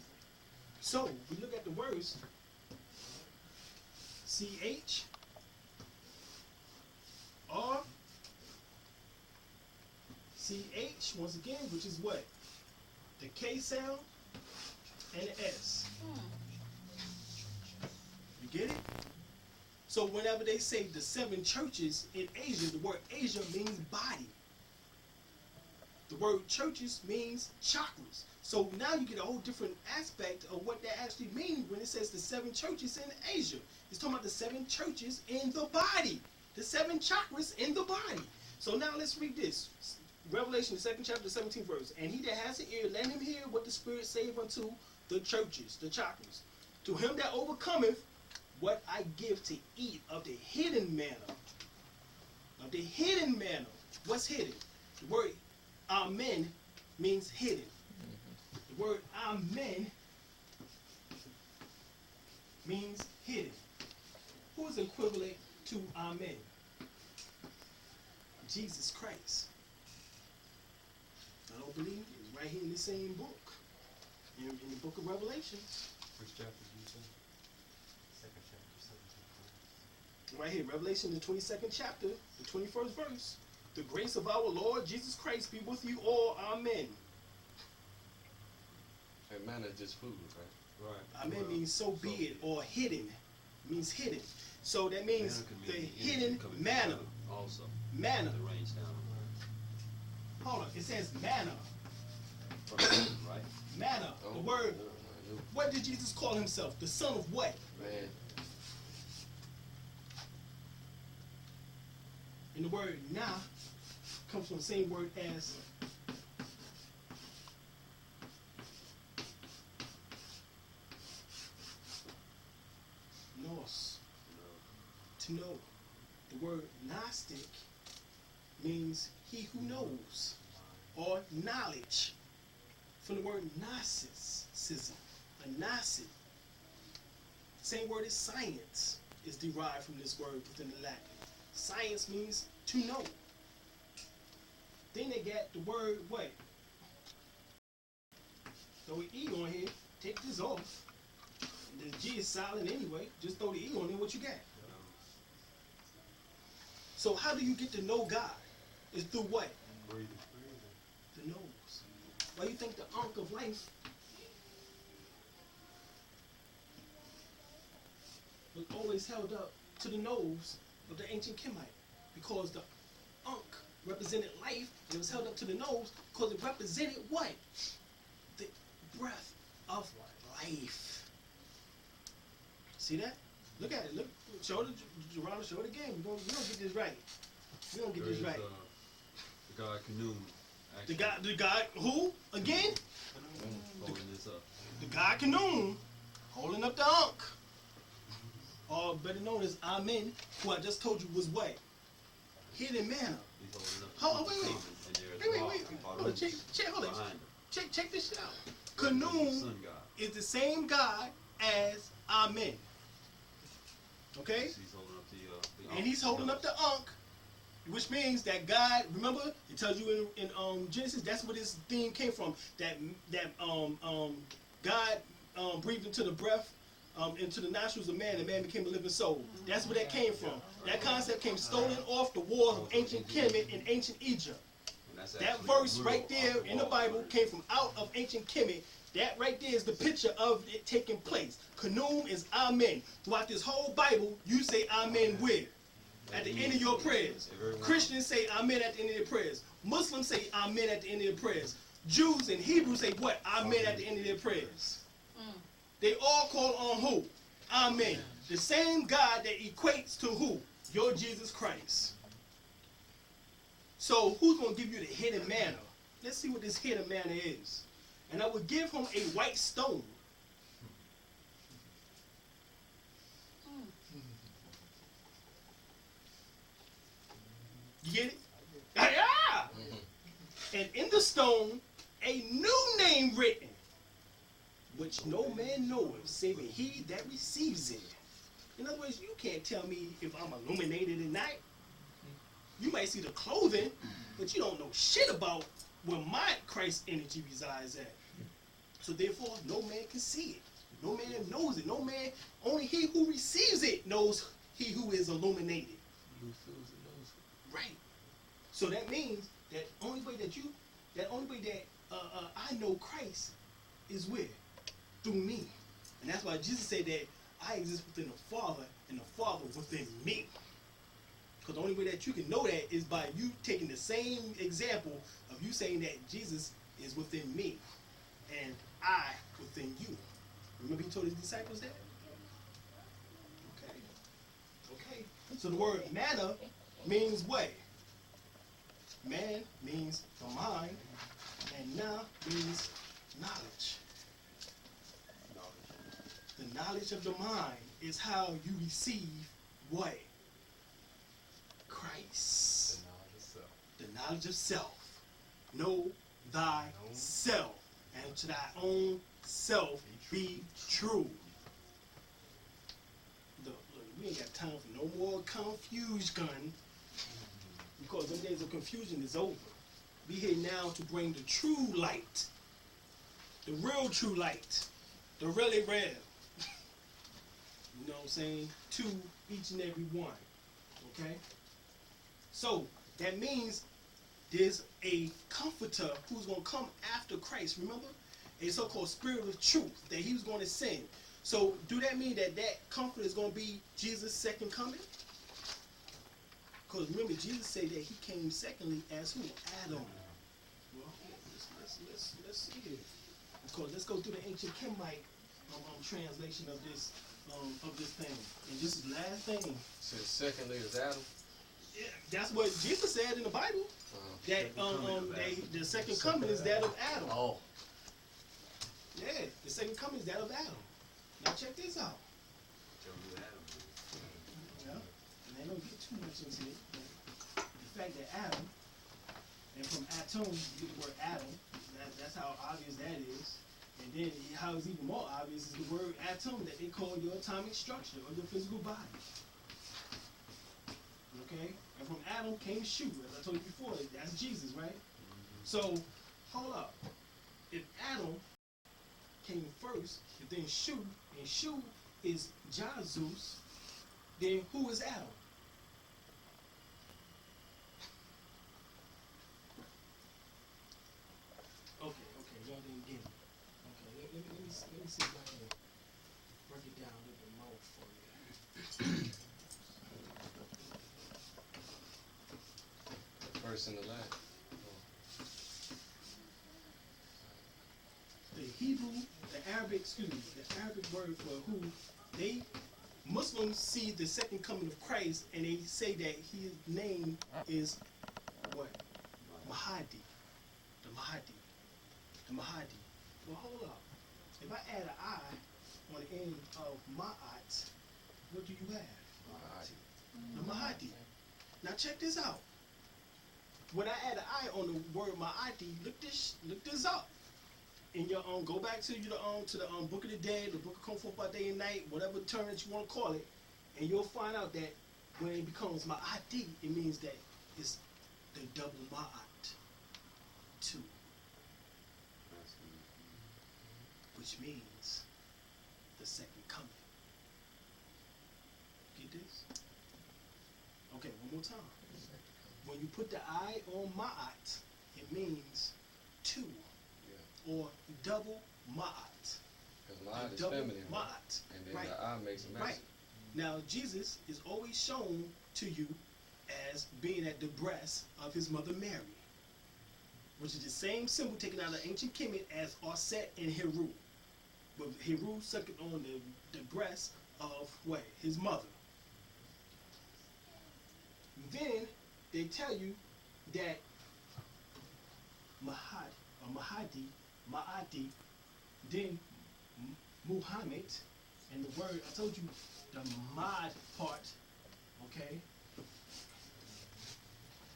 So we look at the words CH R CH once again, which is what? The K sound and the S. You get it? So whenever they say the 7 churches in Asia, the word Asia means body. The word churches means chakras. So now you get a whole different aspect of what that actually means when it says the 7 churches in Asia. It's talking about the 7 churches in the body. The 7 chakras in the body. So now let's read this. Revelation, the 2nd chapter, 17th verse. And he that has an ear, let him hear what the Spirit saith unto the churches, the chakras. To him that overcometh, what I give to eat of the hidden manna. Of the hidden manna. What's hidden? The word amen means hidden. The word amen means hidden. Who is equivalent to amen? Jesus Christ. I don't believe it's right here in the same book. In the book of Revelation. Which chapter did you say? 2nd chapter, 17th verse. Right here, Revelation, the 22nd chapter, the 21st verse. The grace of our Lord Jesus Christ be with you all. Amen. And manna is just food, right? right. Amen means so be it, or hidden. Means hidden. So that means Manna the could mean hidden coming from manna. heaven also. Manna. The rains down. Hold on, it says manna. From heaven, right? Manna. The word. What did Jesus call himself? The son of what? Man. And the word na comes from the same word as nos, to know. The word Gnostic means he who knows. or knowledge, from the word gnosticism, a gnostic. Same word as science is derived from this word within the Latin. Science means to know. Then they got the word what? Throw an E on here, take this off. The G is silent anyway, just throw the E on there, what you got? So how do you get to know God? It's through what? The nose. Why you think the Ankh of life was always held up to the nose of the ancient Kemite? Because the Ankh represented life, and it was held up to the nose because it represented what? The breath of life. See that? Look at it. Look. Show the Geronimo. Show it again. We're gonna get this right. We're gonna get this right. The god Kanum. The god who again? Holding this up. The god Kanum holding up the Ankh, or better known as Amen, who I just told you was what? Hidden manna. He's holding up. Hold on, wait. Hold on, check this shit out. Kanum is the same God as Amen. Okay? He's holding up the And he's holding up the Ankh, which means that God, remember, it tells you in Genesis, that's where this theme came from. That God breathed into the breath, into the nostrils of man, and man became a living soul. That's where that came from. That concept came stolen off the walls of ancient Kemet and ancient Egypt. That verse right there in the Bible came from out of ancient Kemet. That right there is the picture of it taking place. Kanum is Amen. Throughout this whole Bible, you say Amen where? At the end of your prayers. Christians say Amen at the end of their prayers. Muslims say Amen at the end of their prayers. Jews and Hebrews say what? Amen at the end of their prayers. They all call on who? Amen. The same God that equates to who? Your Jesus Christ. So who's going to give you the hidden manna? Let's see what this hidden manna is. And I would give him a white stone. You get it? Yeah! And in the stone, a new name written, which no man knoweth, saving he that receives it. In other words, you can't tell me if I'm illuminated at night. You might see the clothing, but you don't know shit about where my Christ energy resides at. So therefore, no man can see it. No man knows it. No man, only he who receives it knows he who is illuminated. Who feels it knows it. Right. So that means that only way that I know Christ is where? Through me. And that's why Jesus said that I exist within the Father and the Father within me. Because the only way that you can know that is by you taking the same example of you saying that Jesus is within me and I within you. Remember he told his disciples that? Okay. So the word manna means what? Man means the mind, and na means knowledge. The knowledge of the mind is how you receive what? Christ. The knowledge of self. Know thyself, and to thy own self be true. Look, we ain't got time for no more confusion, because them days of confusion is over. Be here now to bring the true light, the real true light, the really real. You know what I'm saying? To each and every one. Okay? So that means there's a comforter who's going to come after Christ. Remember? A so-called spirit of truth that he was going to send. So do that mean that that comforter is going to be Jesus' second coming? Because remember, Jesus said that he came secondly as who? Adam. Well, let's see here. Because let's go through the ancient Kemite translation of this thing. And this is the last thing. So secondly is Adam. Yeah, that's what Jesus said in the Bible. That the second coming is that of Adam. Oh. Yeah, the second coming is that of Adam. Now check this out. Yeah, and I don't get too much into it. But the fact that Adam And from atom, you get the word atom. That's how obvious that is. And then how it's even more obvious is the word atom that they call your atomic structure or your physical body. Okay? And from Adam came Shu, as I told you before, that's Jesus, right? So, hold up. If Adam came first, if then Shu, and Shu is Jesus, then who is Adam? Okay, y'all didn't get it. Okay, let me see if I can break it down a little bit more for you. First and the last. The Hebrew, the Arabic word for who they Muslims see the second coming of Christ, and they say that his name is what? Mahdi. The Mahdi. The Mahdi. Well, hold up. If I add an I on the end of Ma'at, what do you have? The Mahdi. Now check this out. When I add an I on the word Mahdi, look this up. In your go back to the Book of the Dead, the Book of Come Forth by Day and Night, whatever term that you want to call it, and you'll find out that when it becomes Ma'ati, it means that it's the double Ma'at, 2, which means the second coming. Get this? Okay, one more time. When you put the I on Ma'at, it means 2. Or double ma'at. Because ma'at is Double feminine. ma'at. And then Right. the I makes it masculine. Right. Now, Jesus is always shown to you as being at the breast of his mother Mary, which is the same symbol taken out of ancient Kemet as Aset and Heru. But Heru sucking on the breast of what? His mother. Then they tell you that Mahdi, then Muhammad, and the word, I told you the Mad part, okay?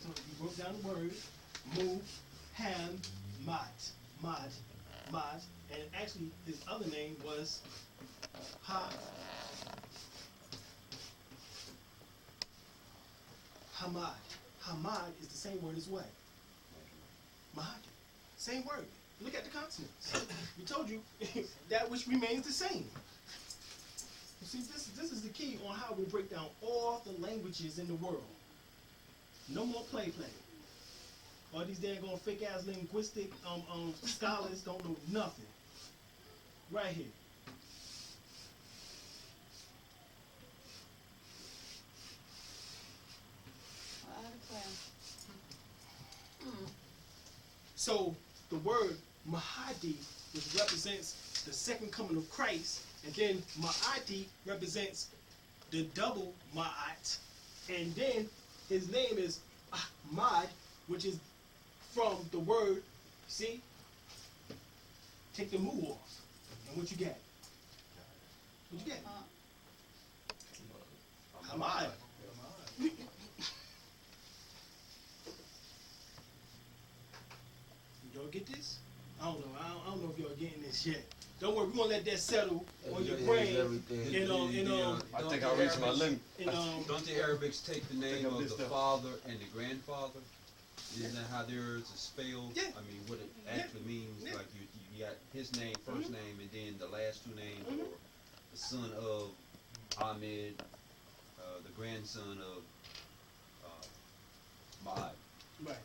So you wrote down the word, Mad, and actually his other name was Hamad. Hamad is the same word as what? Mahdi. Same word. Look at the consonants. We told you that which remains the same. You see, this is the key on how we break down all the languages in the world. No more play. All these daggone fake ass linguistic scholars don't know nothing. Right here. So the word Mahdi, which represents the second coming of Christ, and then Ma'ati represents the double Ma'at, and then his name is Ahmad, which is from the word, see? Take the mu off, and what you get? What you get? Ahmad. Y'all get this? I don't know. I don't know if y'all getting this yet. Don't worry, we're gonna let that settle on your brain. I think I reached my limit. Don't the Arabics take the name of the father and the grandfather? Isn't that how theirs is spelled? Yeah. I mean, what it actually means, Yeah. like you got his name, first name, and then the last two names, or the son of Ahmed, the grandson of Mahdi. Right.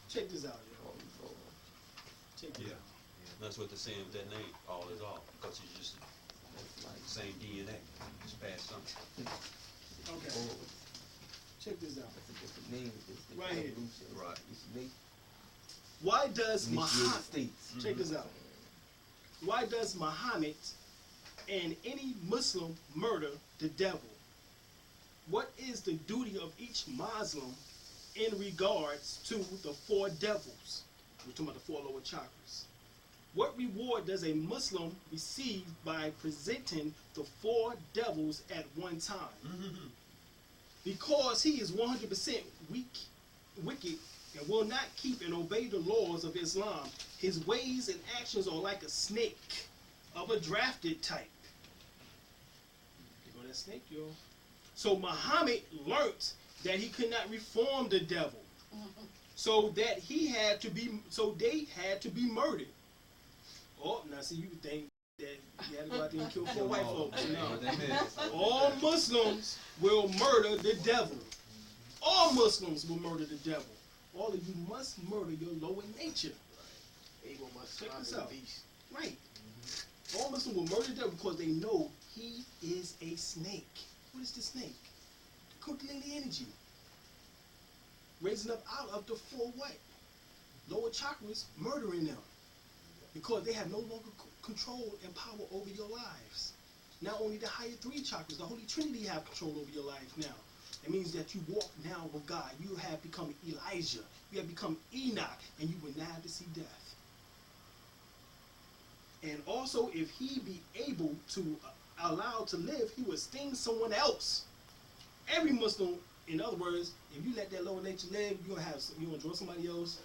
Check this out, y'all. Check this Yeah. out. That's what they're saying with that name, all is all, because it's just like the same DNA, just passed something. Okay. Check this out. Right here. Right. Why does Muhammad, check this out. Why does Muhammad and any Muslim murder the devil? What is the duty of each Muslim in regards to the 4 devils? We're talking about the 4 lower chakras. What reward does a Muslim receive by presenting the 4 devils at one time? Because he is 100% wicked and will not keep and obey the laws of Islam. His ways and actions are like a snake of a drafted type. There go that snake, yo. So Muhammad learnt that he could not reform the devil. So that they had to be murdered. Oh, now see, you would think that you had to go out there and kill 4 white folks. No. All Muslims will murder the devil. All Muslims will murder the devil. All of you must murder your lower nature. Ego must Check slaughter this the out. beast. Right. All Muslims will murder the devil because they know he is a snake. What is the snake? The Kundalini energy. Raising up out of the 4 white. Lower chakras, murdering them. Because they have no longer control and power over your lives. Not only the higher 3 chakras, the Holy Trinity have control over your life now. It means that you walk now with God. You have become Elijah. You have become Enoch, and you will not have to see death. And also, if he be able to allow to live, he will sting someone else. Every Muslim, in other words, if you let that lower nature live, you're gonna draw somebody else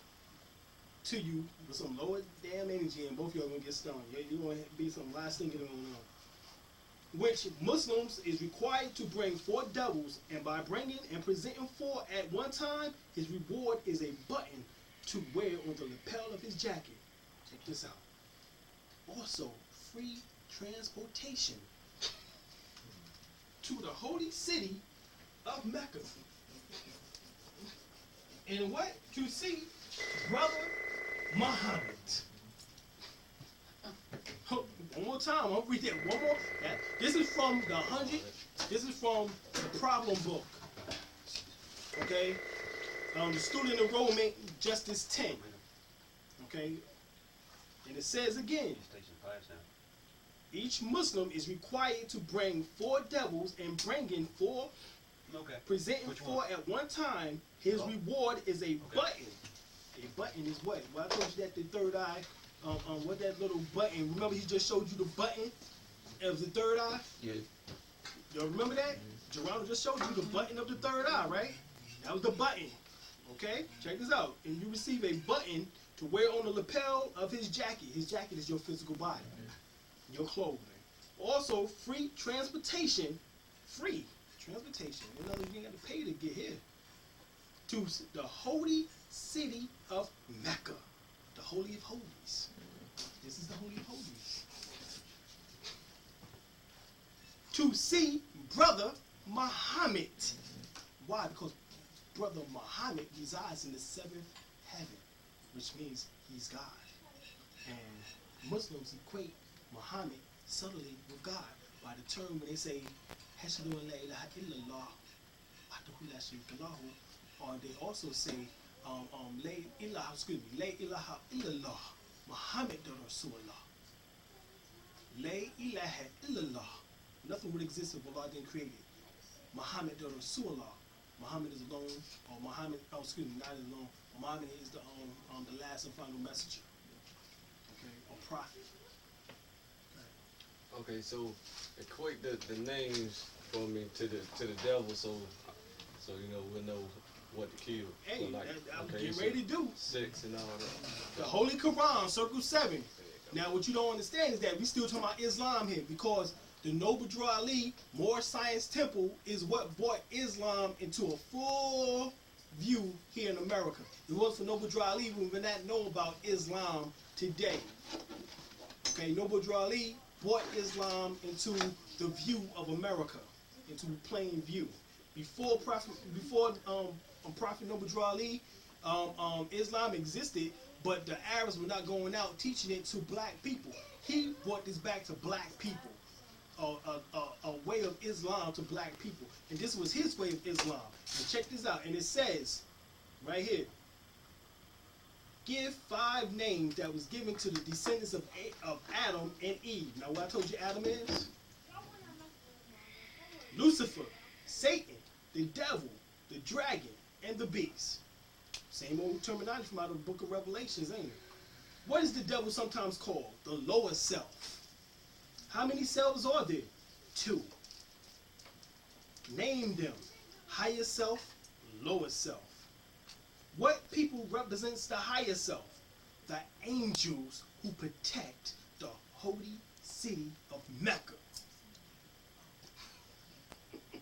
to you with some lower damn energy, and both of y'all gonna get stung. You're gonna be some last thing going on. Which Muslims is required to bring 4 devils, and by bringing and presenting 4 at one time, his reward is a button to wear on the lapel of his jacket. Check this out. Also, free transportation to the holy city of Mecca. And what? To see Brother Muhammad. One more time, I'm gonna read that one more. This is from the 100. This is from the problem book. Okay, the student enrollment justice 10. Okay, and it says again, each Muslim is required to bring 4 devils, and bringing 4, presenting 4 at one time. His reward is a button. A button is what? Well, I told you that the third eye. What that little button? Remember, he just showed you the button of the third eye. Yeah. You remember that? Geronimo just showed you the button of the third eye, right? That was the button. Okay, check this out. And you receive a button to wear on the lapel of his jacket. His jacket is your physical body, your clothing. Also, free transportation. Free transportation. In other words, you ain't got to pay to get here. To the holy city of Mecca. The Holy of Holies. This is the Holy of Holies. To see Brother Muhammad. Why? Because Brother Muhammad resides in the 7th heaven, which means he's God. And Muslims equate Muhammad subtly with God by the term when they say, Hashadu an la ilaha illallah, wahdahu la sharika lahu, or they also say, La ilaha illallah, Muhammad Rasulullah. La ilaha illallah. Nothing would exist if Allah didn't create it. Muhammad Rasulullah. Muhammad is alone, or Muhammad, not alone. Muhammad is the last and final messenger. Okay, or prophet. Okay, so equate the names for me to the devil, so we'll know what to kill. Hey, so I'm getting ready to do. 6 and all that. The Holy Quran, circle 7. Now, what you don't understand is that we still talking about Islam here, because the Noble Drew Ali Moore Science Temple is what brought Islam into a full view here in America. If it wasn't for Noble Drew Ali, we would not know about Islam today. Okay, Noble Drew Ali brought Islam into the view of America, into plain view. Before Prophet Noble Drew Ali, Islam existed, but the Arabs were not going out teaching it to black people. He brought this back to black people, a way of Islam to black people. And this was his way of Islam. And check this out, and it says, right here, give 5 names that was given to the descendants of Adam and Eve. Now, what I told you Adam is? Lucifer, Satan, the devil, the dragon, and the beast. Same old terminology from out of the book of Revelations, ain't it? What is the devil sometimes called? The lower self. How many selves are there? 2. Name them. Higher self, lower self. What people represents the higher self? The angels who protect the holy city